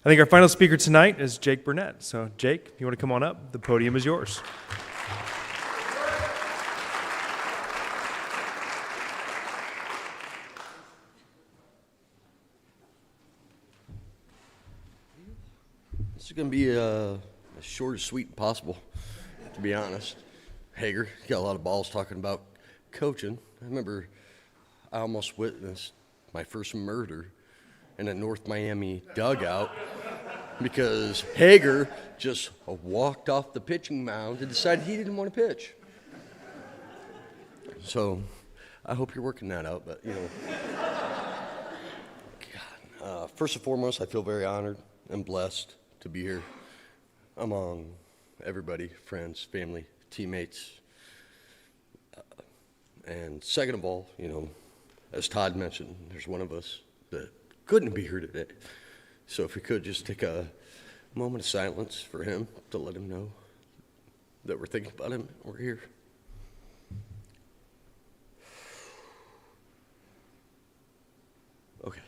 I think our final speaker tonight is Jake Burnett. So, Jake, if you want to come on up, the podium is yours. This is going to be as short as sweet as possible, to be honest. Hager, you got a lot of balls talking about coaching. I remember I almost witnessed my first murder in a North Miami dugout because Hager just walked off the pitching mound and decided he didn't want to pitch. So I hope you're working that out, but, you know. God. First and foremost, I feel very honored and blessed to be here among everybody, friends, family, teammates. And second of all, you know, as Todd mentioned, there's one of us that couldn't be here today. So if we could just take a moment of silence for him to let him know that we're thinking about him, we're here. Okay,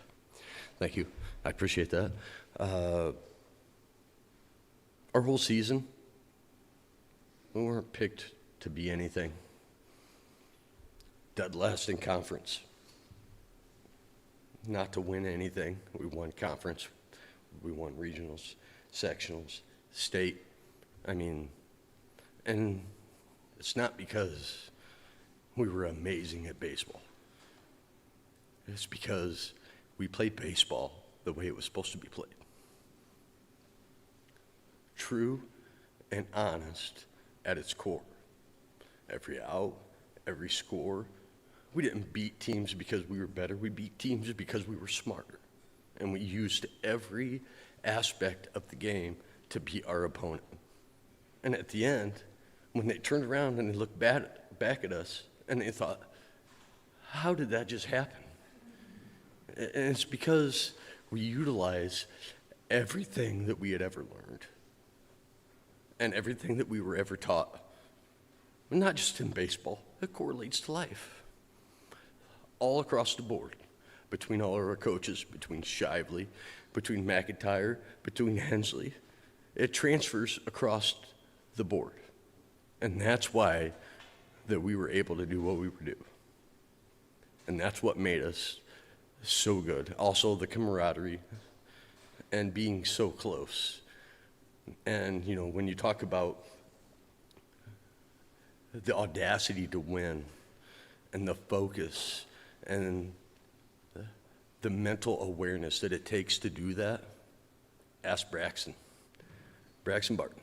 thank you. I appreciate that. Our whole season, we weren't picked to be anything. Dead last in conference. Not to win anything. We won conference. We won regionals, sectionals, state. I mean, and it's not because we were amazing at baseball. It's because we played baseball the way it was supposed to be played. True and honest at its core. Every out, every score. We didn't beat teams because we were better. We beat teams because we were smarter. And we used every aspect of the game to beat our opponent. And at the end, when they turned around and they looked back at us and they thought, how did that just happen? And it's because we utilize everything that we had ever learned and everything that we were ever taught. Not just in baseball, it correlates to life. All across the board, between all of our coaches, between Shively, between McIntyre, between Hensley, it transfers across the board. And that's why that we were able to do what we were doing. And that's what made us so good. Also the camaraderie and being so close. And, you know, when you talk about the audacity to win and the focus and the mental awareness that it takes to do that, ask Braxton Barton.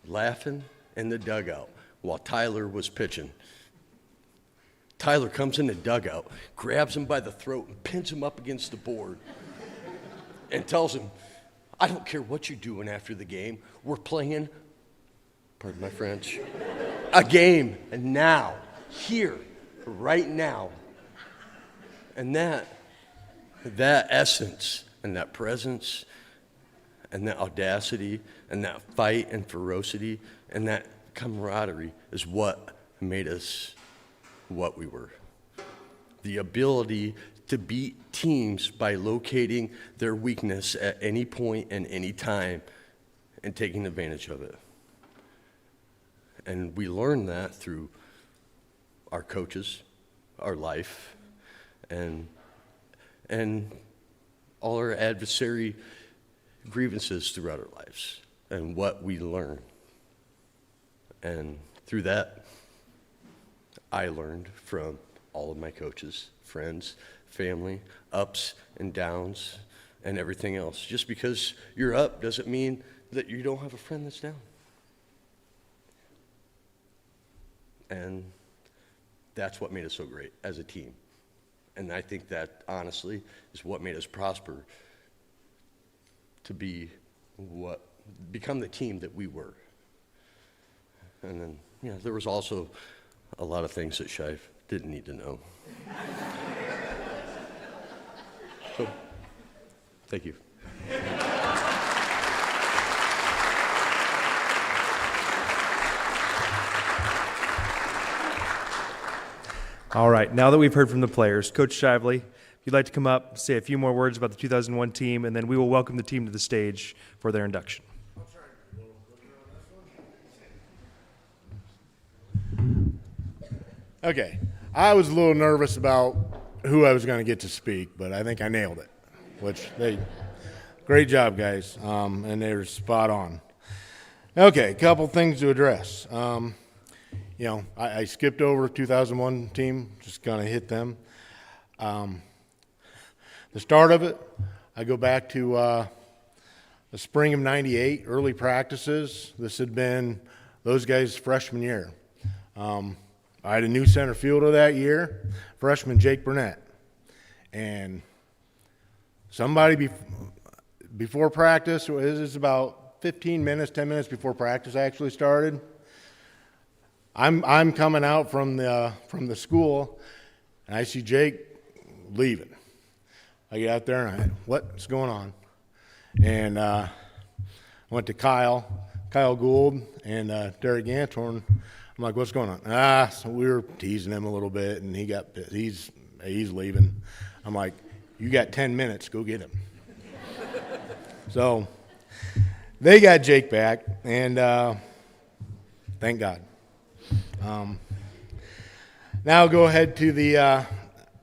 Laughing in the dugout while Tyler was pitching. Tyler comes in the dugout, grabs him by the throat and pins him up against the board and tells him, I don't care what you're doing after the game, we're playing, pardon my French, a game, and now, here, right now. And that essence and that presence and that audacity and that fight and ferocity and that camaraderie is what made us what we were. The ability to beat teams by locating their weakness at any point and any time and taking advantage of it. And we learn that through our coaches, our life, and all our adversary grievances throughout our lives and what we learn. And through that, I learned from all of my coaches, friends, family, ups and downs, and everything else. Just because you're up doesn't mean that you don't have a friend that's down. And that's what made us so great as a team. And I think that, honestly, is what made us prosper to become the team that we were. And then, there was also a lot of things that Shive didn't need to know. So, thank you. All right, now that we've heard from the players, Coach Shively, if you'd like to come up, say a few more words about the 2001 team, and then we will welcome the team to the stage for their induction. Okay, I was a little nervous about who I was going to get to speak, but I think I nailed it, great job, guys, and they're spot on. Okay, a couple things to address. I skipped over 2001 team, just going to hit them. The start of it, I go back to the spring of '98, early practices. This had been those guys' freshman year. I had a new center fielder that year, freshman Jake Burnett. And somebody before practice, it was about 15 minutes, 10 minutes before practice actually started. I'm coming out from the school, and I see Jake leaving. I get out there, and what's going on? And I went to Kyle Gould, and Derek Gantorn. I'm like, what's going on? So we were teasing him a little bit, and he got pissed. He's leaving. I'm like, you got 10 minutes, go get him. So they got Jake back, and thank God. Now go ahead to the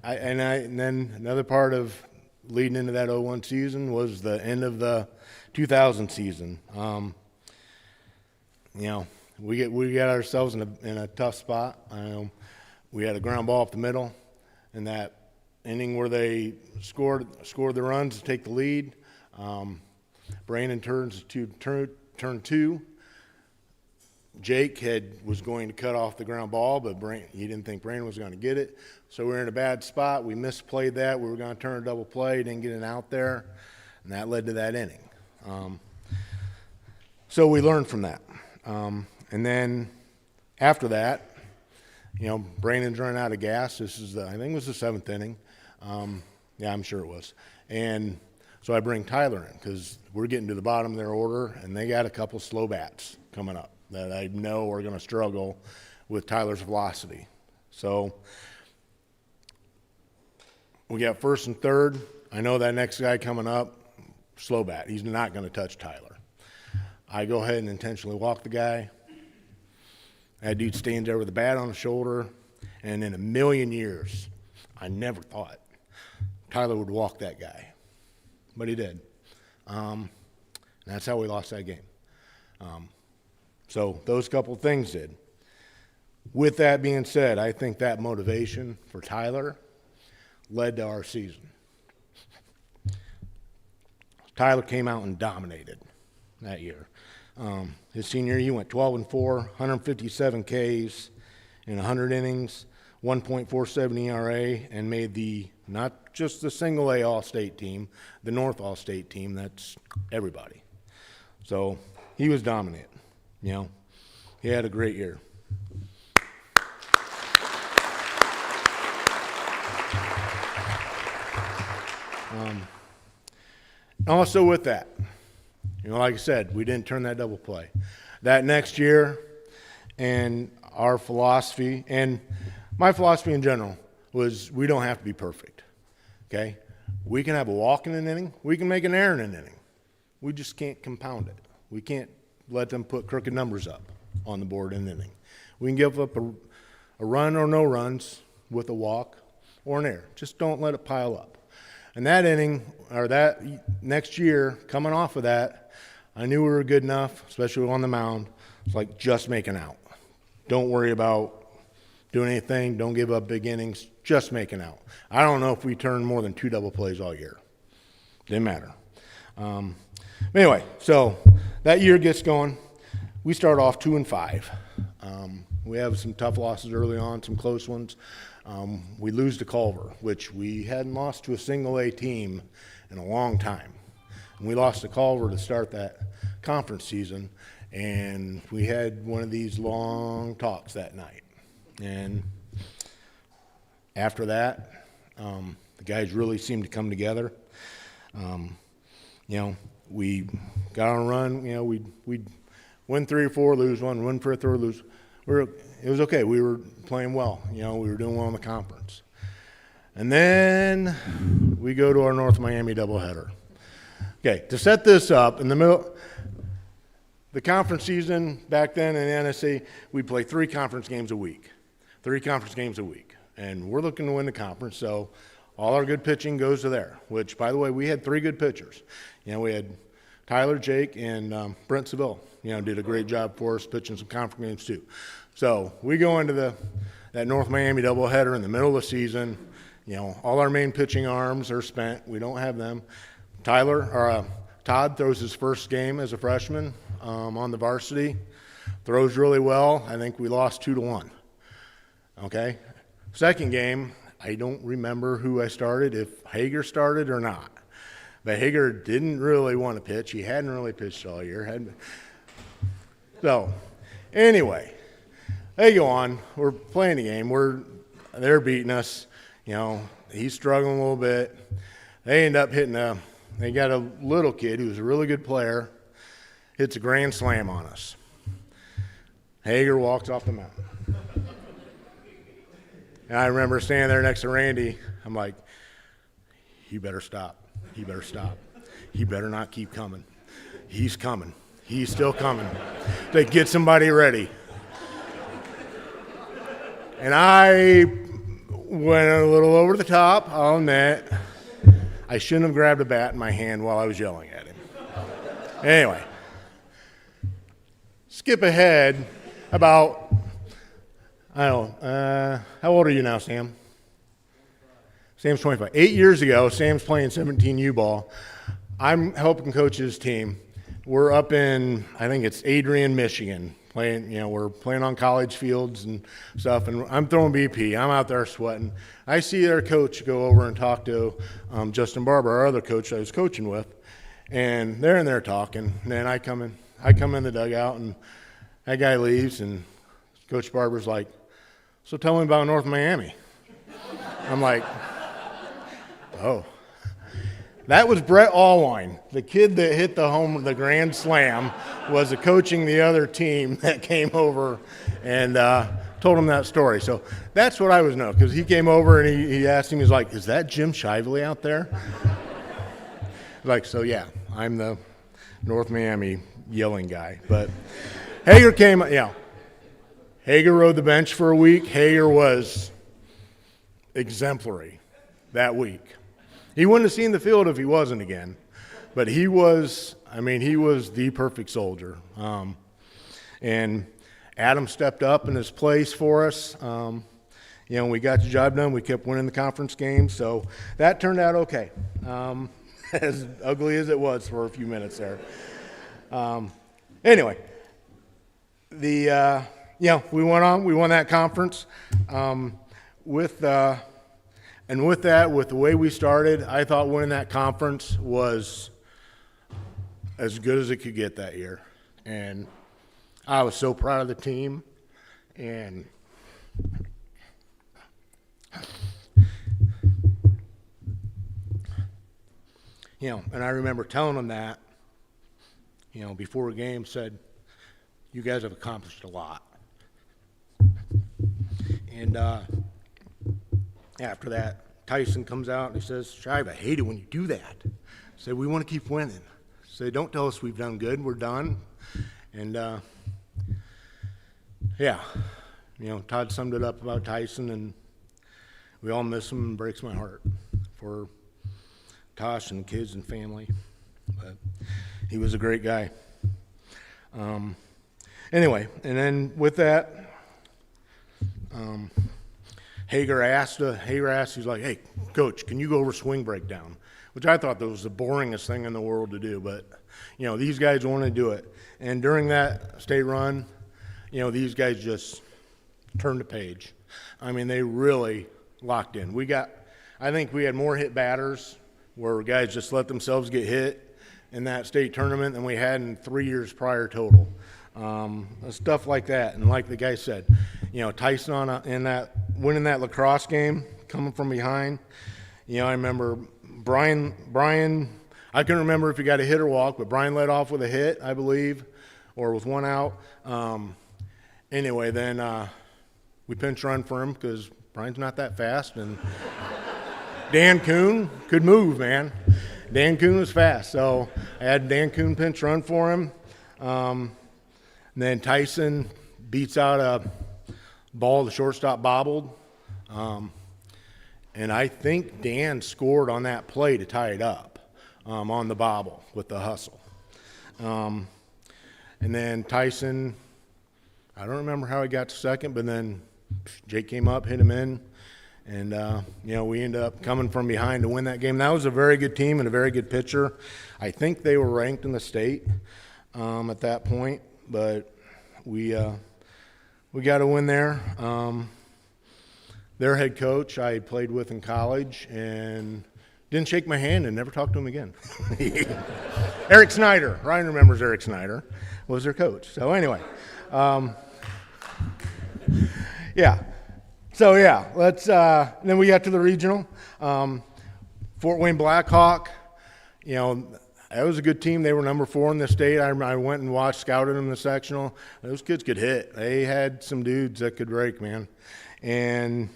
and then another part of leading into that 01 season was the end of the 2000 season. We got ourselves in a tough spot. We had a ground ball up the middle in that inning where they scored the runs to take the lead. Brandon turns to turn two. Jake was going to cut off the ground ball, but he didn't think Brandon was going to get it. So we were in a bad spot. We misplayed that. We were going to turn a double play, didn't get it out there, and that led to that inning. So we learned from that. And then after that, Brandon's running out of gas. I think it was the seventh inning. Yeah, I'm sure it was. And so I bring Tyler in because we're getting to the bottom of their order, and they got a couple slow bats coming up that I know are going to struggle with Tyler's velocity. So we got first and third. I know that next guy coming up, slow bat. He's not going to touch Tyler. I go ahead and intentionally walk the guy. That dude stands there with a bat on his shoulder, and in a million years, I never thought Tyler would walk that guy. But he did. That's how we lost that game. So those couple things did. With that being said, I think that motivation for Tyler led to our season. Tyler came out and dominated that year. His senior year, he went 12-4, 157 Ks in 100 innings, 1.47 ERA, and made not just the single A All-State team, the North All-State team. That's everybody. So he was dominant. He had a great year. Also with that, like I said, we didn't turn that double play. That next year, and our philosophy, and my philosophy in general, was we don't have to be perfect, okay? We can have a walk in an inning. We can make an error in an inning. We just can't compound it. We can't let them put crooked numbers up on the board in an inning. We can give up a run or no runs with a walk or an error. Just don't let it pile up. And that inning, or that next year, coming off of that, I knew we were good enough, especially on the mound. It's like just making out. Don't worry about doing anything. Don't give up big innings. Just making out. I don't know if we turned more than 2 double plays all year. Didn't matter. Anyway, so that year gets going. We start off 2-5. We have some tough losses early on, some close ones. We lose to Culver, which we hadn't lost to a single A team in a long time. And we lost to Culver to start that conference season, and we had one of these long talks that night. And after that, the guys really seemed to come together. We got on a run. We'd win 3 or 4, lose 1, win 3 or 4, lose. It was okay. We were playing well. We were doing well in the conference. And then we go to our North Miami doubleheader. Okay, to set this up, in the middle, the conference season back then in the NSA, we'd play 3 conference games a week. 3 conference games a week. And we're looking to win the conference, so all our good pitching goes to there, which, by the way, we had 3 good pitchers. We had Tyler, Jake, and Brent Seville, did a great job for us pitching some conference games too. So we go into that North Miami doubleheader in the middle of the season. All our main pitching arms are spent. We don't have them. Todd throws his first game as a freshman on the varsity. Throws really well. I think we lost 2-1. Okay? Second game, I don't remember who I started, if Hager started or not. But Hager didn't really want to pitch. He hadn't really pitched all year. So, anyway, they go on. We're playing the game. They're beating us. He's struggling a little bit. They end up they got a little kid who's a really good player, hits a grand slam on us. Hager walks off the mound. And I remember standing there next to Randy. I'm like, you better stop. He better stop. He better not keep coming. He's coming. He's still coming. They get somebody ready. And I went a little over the top, I'll admit. I shouldn't have grabbed a bat in my hand while I was yelling at him. Anyway, skip ahead about, how old are you now, Sam? Sam's 25. 8 years ago, Sam's playing 17U ball. I'm helping coach his team. We're up in, I think it's Adrian, Michigan, playing, we're playing on college fields and stuff, and I'm throwing BP. I'm out there sweating. I see their coach go over and talk to Justin Barber, our other coach I was coaching with, and they're in there talking. And then I come in the dugout, and that guy leaves, and Coach Barber's like, so tell me about North Miami. I'm like, oh. That was Brett Allwine, the kid that hit the grand slam, was coaching the other team that came over and told him that story. So that's what I was knowing, because he came over and he asked him, he's like, is that Jim Shively out there? Like, so yeah, I'm the North Miami yelling guy. But Hager Hager rode the bench for a week. Hager was exemplary that week. He wouldn't have seen the field if he wasn't again, but he was the perfect soldier. And Adam stepped up in his place for us. We got the job done. We kept winning the conference games, so that turned out okay, as ugly as it was for a few minutes there. Anyway, we went on. We won that conference. With the way we started, I thought winning that conference was as good as it could get that year. And I was so proud of the team. And and I remember telling them that, before a game, said, you guys have accomplished a lot. And after that, Tyson comes out and he says, Shive, I hate it when you do that. I said, we want to keep winning. say, don't tell us we've done good. We're done. And, yeah, you know, Todd summed it up about Tyson, and we all miss him, and breaks my heart for Tosh and kids and family. But he was a great guy. Anyway, and then with that, Hager asked, he's like, hey, Coach, can you go over swing breakdown? Which I thought that was the boringest thing in the world to do, but, you know, these guys want to do it. And during that state run, you know, these guys just turned the page. I mean, they really locked in. I think we had more hit batters where guys just let themselves get hit in that state tournament than we had in 3 years prior total. Stuff like that. And like the guy said, you know, Tyson winning that lacrosse game, coming from behind. You know, I remember Brian, I couldn't remember if he got a hit or walk, but Brian led off with a hit, I believe, or with one out. Anyway, then we pinch run for him because Brian's not that fast, and Dan Kuhn could move, man. Dan Kuhn was fast, so I had Dan Kuhn pinch run for him. And then Tyson beats out a ball the shortstop bobbled. And I think Dan scored on that play to tie it up on the bobble with the hustle. And then Tyson, I don't remember how he got to second, but then Jake came up, hit him in, and, you know, we ended up coming from behind to win that game. That was a very good team and a very good pitcher. I think they were ranked in the state at that point, but we got to win there. Their head coach I played with in college and didn't shake my hand and never talked to him again. Eric Snyder, Ryan remembers Eric Snyder, was their coach. So anyway, yeah. So yeah, then we got to the regional. Fort Wayne Blackhawk, you know, that was a good team. They were number 4 in the state. I went and watched, scouted them in the sectional. Those kids could hit. They had some dudes that could rake, man. And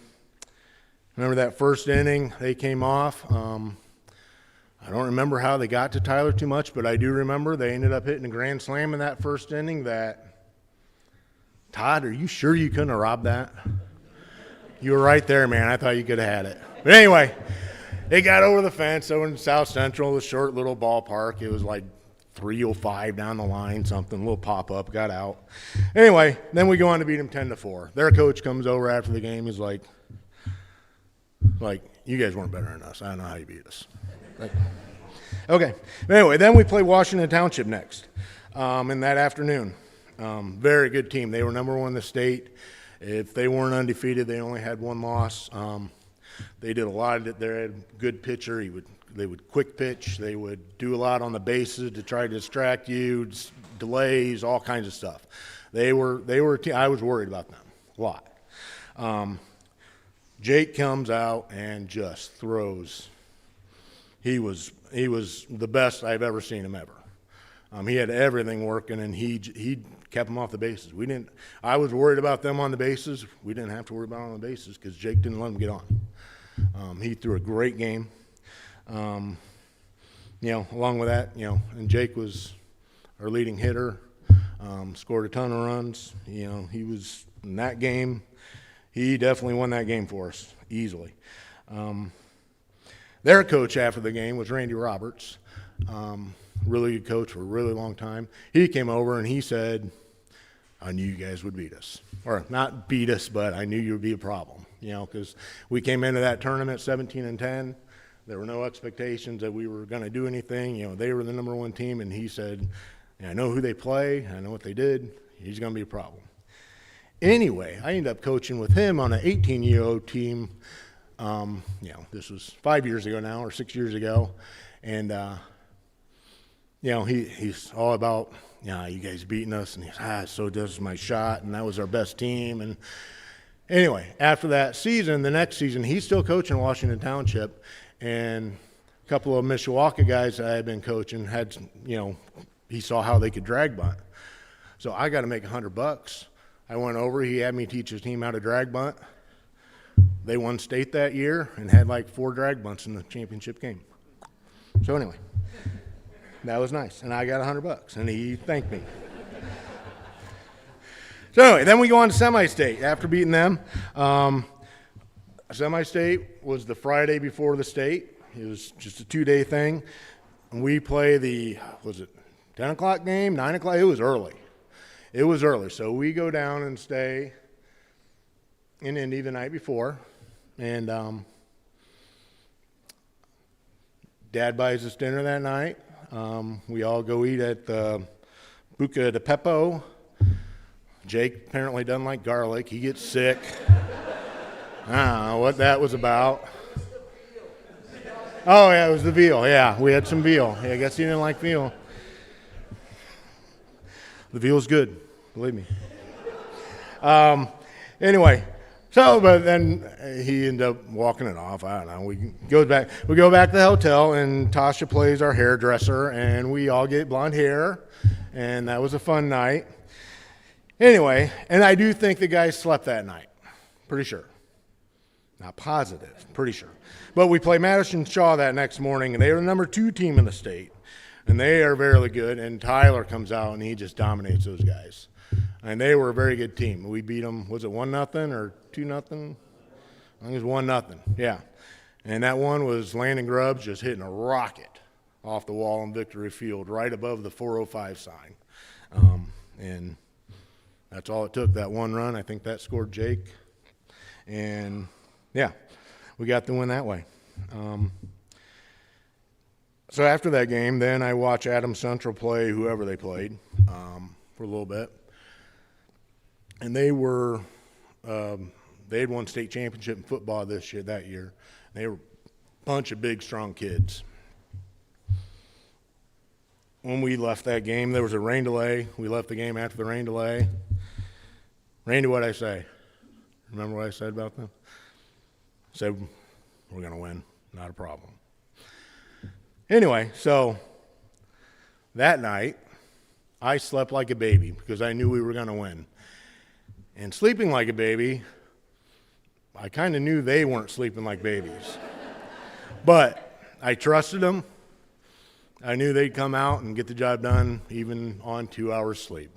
remember that first inning, they came off. I don't remember how they got to Tyler too much, but I do remember they ended up hitting a grand slam in that first inning that, Todd, are you sure you couldn't have robbed that? You were right there, man. I thought you could have had it. But anyway, they got over the fence. So in South Central, the short little ballpark, it was like 3:05 down the line, something, a little pop-up, got out. Anyway, then we go on to beat them 10-4. Their coach comes over after the game. He's like, you guys weren't better than us. I don't know how you beat us. Like, okay. Anyway, then we play Washington Township next in that afternoon. Very good team. They were number 1 in the state. If they weren't undefeated, they only had 1 loss. They did a lot of it. They had a good pitcher. They would quick pitch. They would do a lot on the bases to try to distract you, delays, all kinds of stuff. They were a team. I was worried about them a lot. Jake comes out and just throws. He was the best I've ever seen him ever. He had everything working, and he kept them off the bases. I was worried about them on the bases. We didn't have to worry about them on the bases because Jake didn't let them get on. He threw a great game. You know, along with that, you know, and Jake was our leading hitter, scored a ton of runs. You know, he was in that game. He definitely won that game for us easily. Their coach after the game was Randy Roberts. Really good coach for a really long time. He came over and he said, I knew you guys would beat us. Or not beat us, but I knew you would be a problem, you know, because we came into that tournament 17-10. There were no expectations that we were going to do anything. You know, they were the number 1 team, and he said, I know who they play. I know what they did. He's going to be a problem. Anyway, I ended up coaching with him on an 18-year-old team. You know, this was 5 years ago now, or 6 years ago. And, you know, he's all about, you guys beating us. And he's, so this is my shot, and that was our best team. And anyway, after that season, the next season, he's still coaching Washington Township. And a couple of Mishawaka guys that I had been coaching had, you know, he saw how they could drag bunt. So I got to make $100. I went over, he had me teach his team how to drag bunt. They won state that year and had like 4 drag bunts in the championship game. So anyway, that was nice. And I got $100, and he thanked me. So anyway, then we go on to semi-state. After beating them, semi-state was the Friday before the state. It was just a 2-day thing. And we play was it 10 o'clock game, 9 o'clock? It was early. It was early. So we go down and stay in Indy the night before. And Dad buys us dinner that night. We all go eat at the Buca de Beppo. Jake apparently doesn't like garlic. He gets sick. I don't know what that was about. Oh, yeah, it was the veal. Yeah, we had some veal. Yeah, I guess he didn't like veal. The veal's good, believe me. Anyway, but then he ended up walking it off. I don't know. We go back to the hotel, and Tasha plays our hairdresser, and we all get blonde hair, and that was a fun night. Anyway, and I do think the guys slept that night. Pretty sure. Not positive, pretty sure. But we play Madison Shaw that next morning, and they are the number 2 team in the state. And they are very good, and Tyler comes out, and he just dominates those guys. And they were a very good team. We beat them, was it 1-0 or 2-0? I think it was 1-0, yeah. And that one was Landon Grubbs just hitting a rocket off the wall in Victory Field right above the 405 sign. And that's all it took, that one run. I think that scored Jake. And, yeah, we got the win that way. So after that game, then I watch Adams Central play whoever they played for a little bit. And they had won state championship in football that year. They were a bunch of big, strong kids. When we left that game, there was a rain delay. We left the game after the rain delay. Randy, what'd I say? Remember what I said about them? I said, we're going to win. Not a problem. Anyway, so that night, I slept like a baby because I knew we were going to win. And sleeping like a baby, I kind of knew they weren't sleeping like babies. But I trusted them. I knew they'd come out and get the job done even on 2 hours sleep.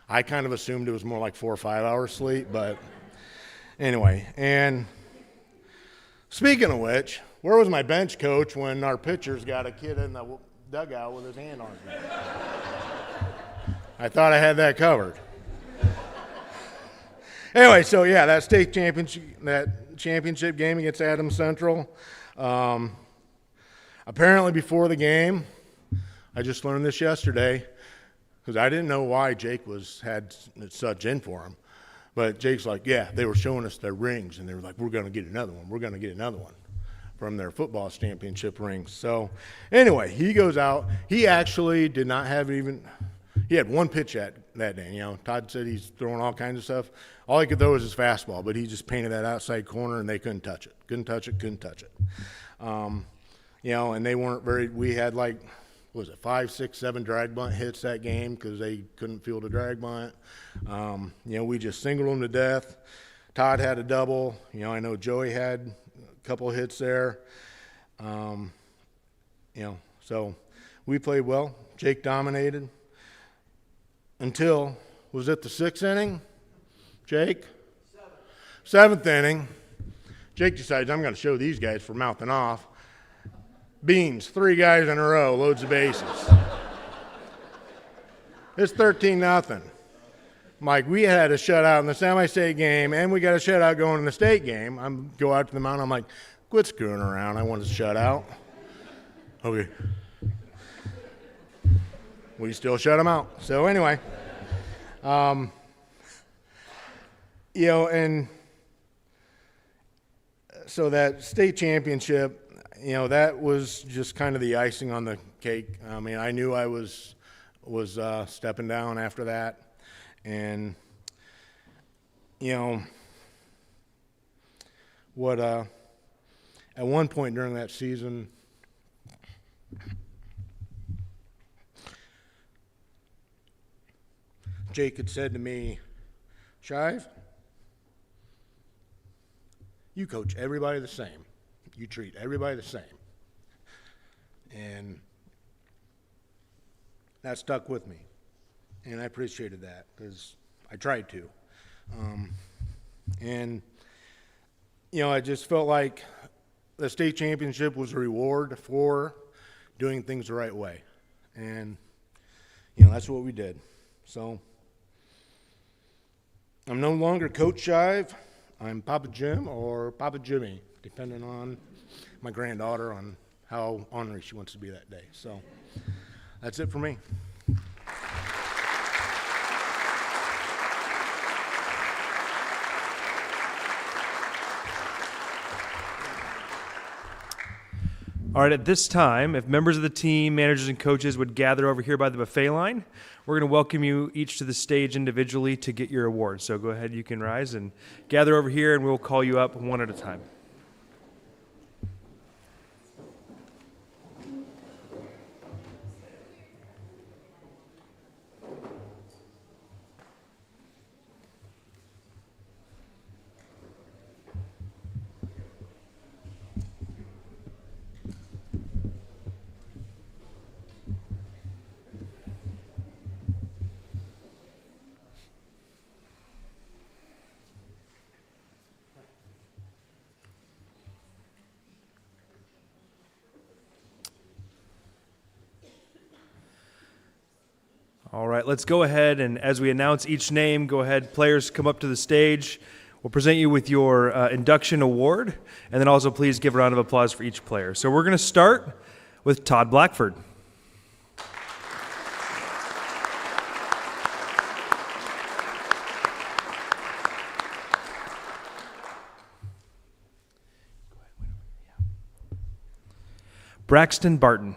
I kind of assumed it was more like 4 or 5 hours sleep, but anyway. And speaking of which, where was my bench coach when our pitchers got a kid in the dugout with his hand on him? I thought I had that covered. Anyway, so yeah, that state championship game against Adams Central. Apparently before the game, I just learned this yesterday because I didn't know why Jake had such in for him. But Jake's like, yeah, they were showing us their rings, and they were like, we're going to get another one. We're going to get another one from their football championship rings. So anyway, he goes out. He actually did not have he had one pitch that day. You know, Todd said he's throwing all kinds of stuff. All he could throw was his fastball, but he just painted that outside corner, and they couldn't touch it. Couldn't touch it. You know, and they weren't we had like, what was it, 5, 6, 7 drag bunt hits that game because they couldn't field a drag bunt. You know, we just singled them to death. Todd had a double. You know, I know Joey had a couple of hits there. You know, so we played well. Jake dominated until, was it the 6th inning? Jake? 7th inning. Jake decides, I'm going to show these guys for mouthing off. Beans, 3 guys in a row, loads of bases. It's 13-0. Mike, we had a shutout in the semi-state game, and we got a shutout going in the state game. I go out to the mound, I'm like, quit screwing around. I want a shutout. Okay. We still shut them out. So anyway, you know, and so that state championship, you know, that was just kind of the icing on the cake. I mean, I knew I was stepping down after that. And, you know, at one point during that season, Jake had said to me, Shive, you coach everybody the same. You treat everybody the same. And that stuck with me. And I appreciated that because I tried to. And, I just felt like the state championship was a reward for doing things the right way. And, that's what we did. So I'm no longer Coach Shive. I'm Papa Jim or Papa Jimmy, depending on my granddaughter on how ornery she wants to be that day. So that's it for me. All right, at this time, if members of the team, managers, and coaches would gather over here by the buffet line, we're going to welcome you each to the stage individually to get your awards. So go ahead, you can rise and gather over here, and we'll call you up one at a time. All right, let's go ahead, and as we announce each name, go ahead, players come up to the stage. We'll present you with your induction award, and then also please give a round of applause for each player. So we're going to start with Todd Blackford. Braxton Barton.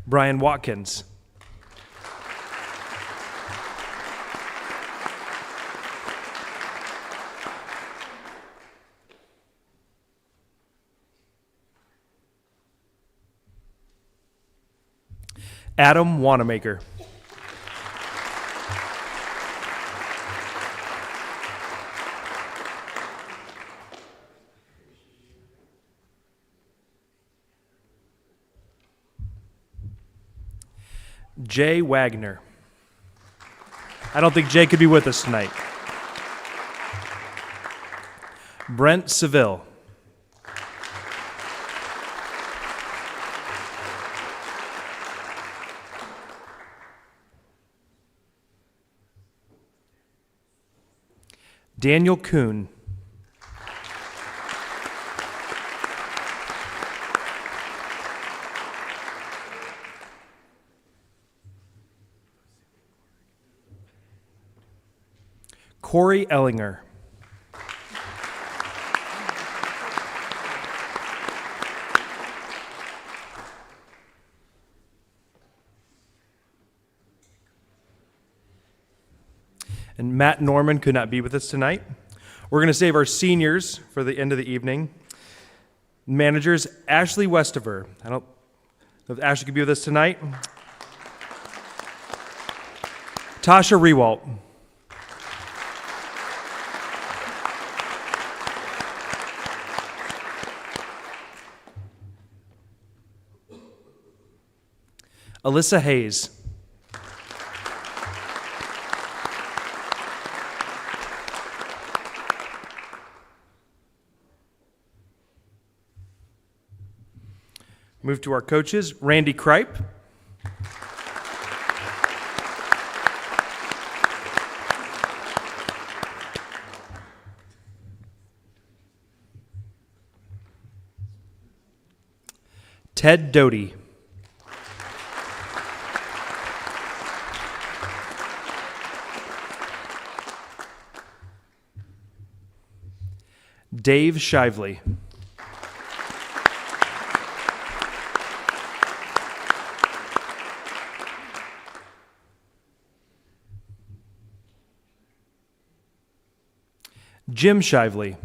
Brian Watkins. Adam Wanamaker. Jay Wagner. I don't think Jay could be with us tonight. Brent Seville. Daniel Kuhn. Corey Ellinger. And Matt Norman could not be with us tonight. We're going to save our seniors for the end of the evening. Managers, Ashley Westiver. I don't know if Ashley could be with us tonight. Tasha Rewalt. Alyssa Hayes. Move to our coaches, Randy Kripe. Ted Doty. Dave Shively. Jim Shively.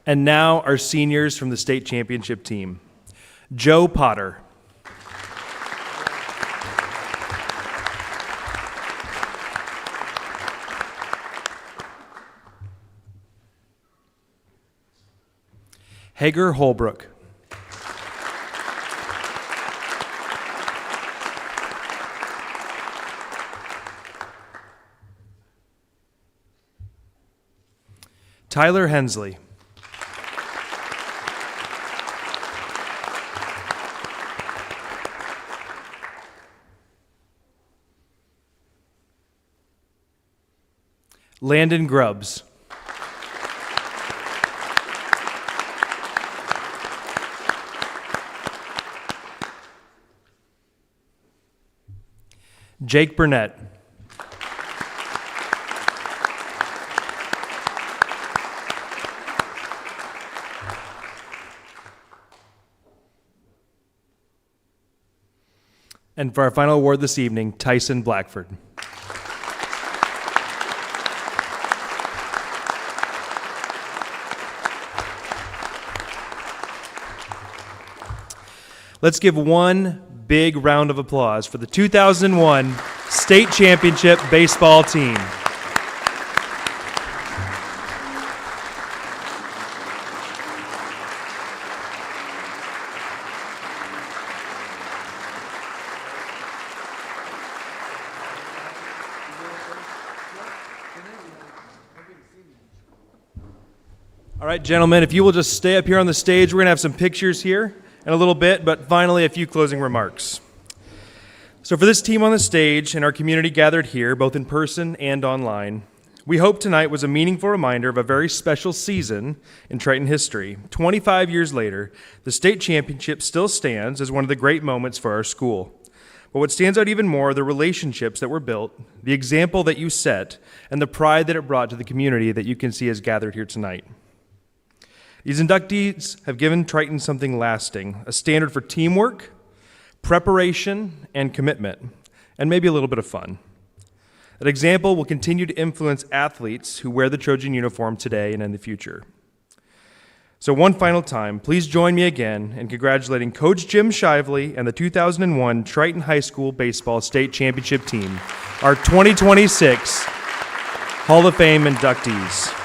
And now our seniors from the state championship team. Joe Potter. Hager Holbrook. Tyler Hensley. Landon Grubbs. Jake Burnett. And for our final award this evening, Tyson Blackford. Let's give one big round of applause for the 2001 State Championship baseball team. All right, gentlemen, if you will just stay up here on the stage, we're going to have some pictures here in a little bit, but finally, a few closing remarks. So for this team on the stage and our community gathered here, both in person and online, we hope tonight was a meaningful reminder of a very special season in Triton history. 25 years later, the state championship still stands as one of the great moments for our school. But what stands out even more are the relationships that were built, the example that you set, and the pride that it brought to the community that you can see is gathered here tonight. These inductees have given Triton something lasting, a standard for teamwork, preparation, and commitment, and maybe a little bit of fun. That example will continue to influence athletes who wear the Trojan uniform today and in the future. So one final time, please join me again in congratulating Coach Jim Shively and the 2001 Triton High School Baseball State Championship team, our 2026 Hall of Fame inductees.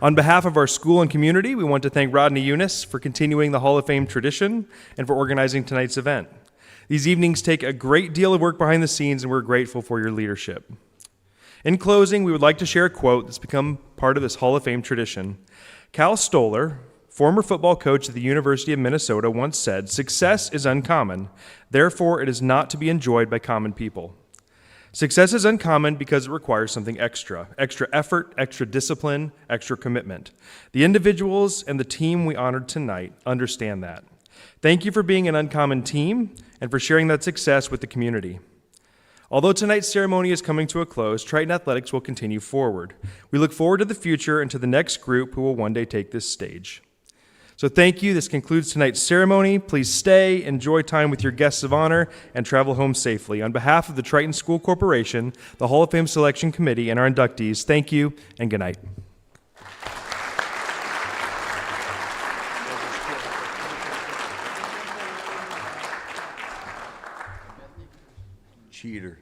On behalf of our school and community, we want to thank Rodney Younis for continuing the Hall of Fame tradition and for organizing tonight's event. These evenings take a great deal of work behind the scenes, and we're grateful for your leadership. In closing, we would like to share a quote that's become part of this Hall of Fame tradition. Cal Stoller, former football coach at the University of Minnesota, once said, "Success is uncommon, therefore it is not to be enjoyed by common people." Success is uncommon because it requires something extra effort, extra discipline, extra commitment. The individuals and the team we honored tonight understand that. Thank you for being an uncommon team and for sharing that success with the community. Although tonight's ceremony is coming to a close, Triton Athletics will continue forward. We look forward to the future and to the next group who will one day take this stage. So thank you. This concludes tonight's ceremony. Please stay, enjoy time with your guests of honor, and travel home safely. On behalf of the Triton School Corporation, the Hall of Fame Selection Committee, and our inductees, thank you and good night. Cheater.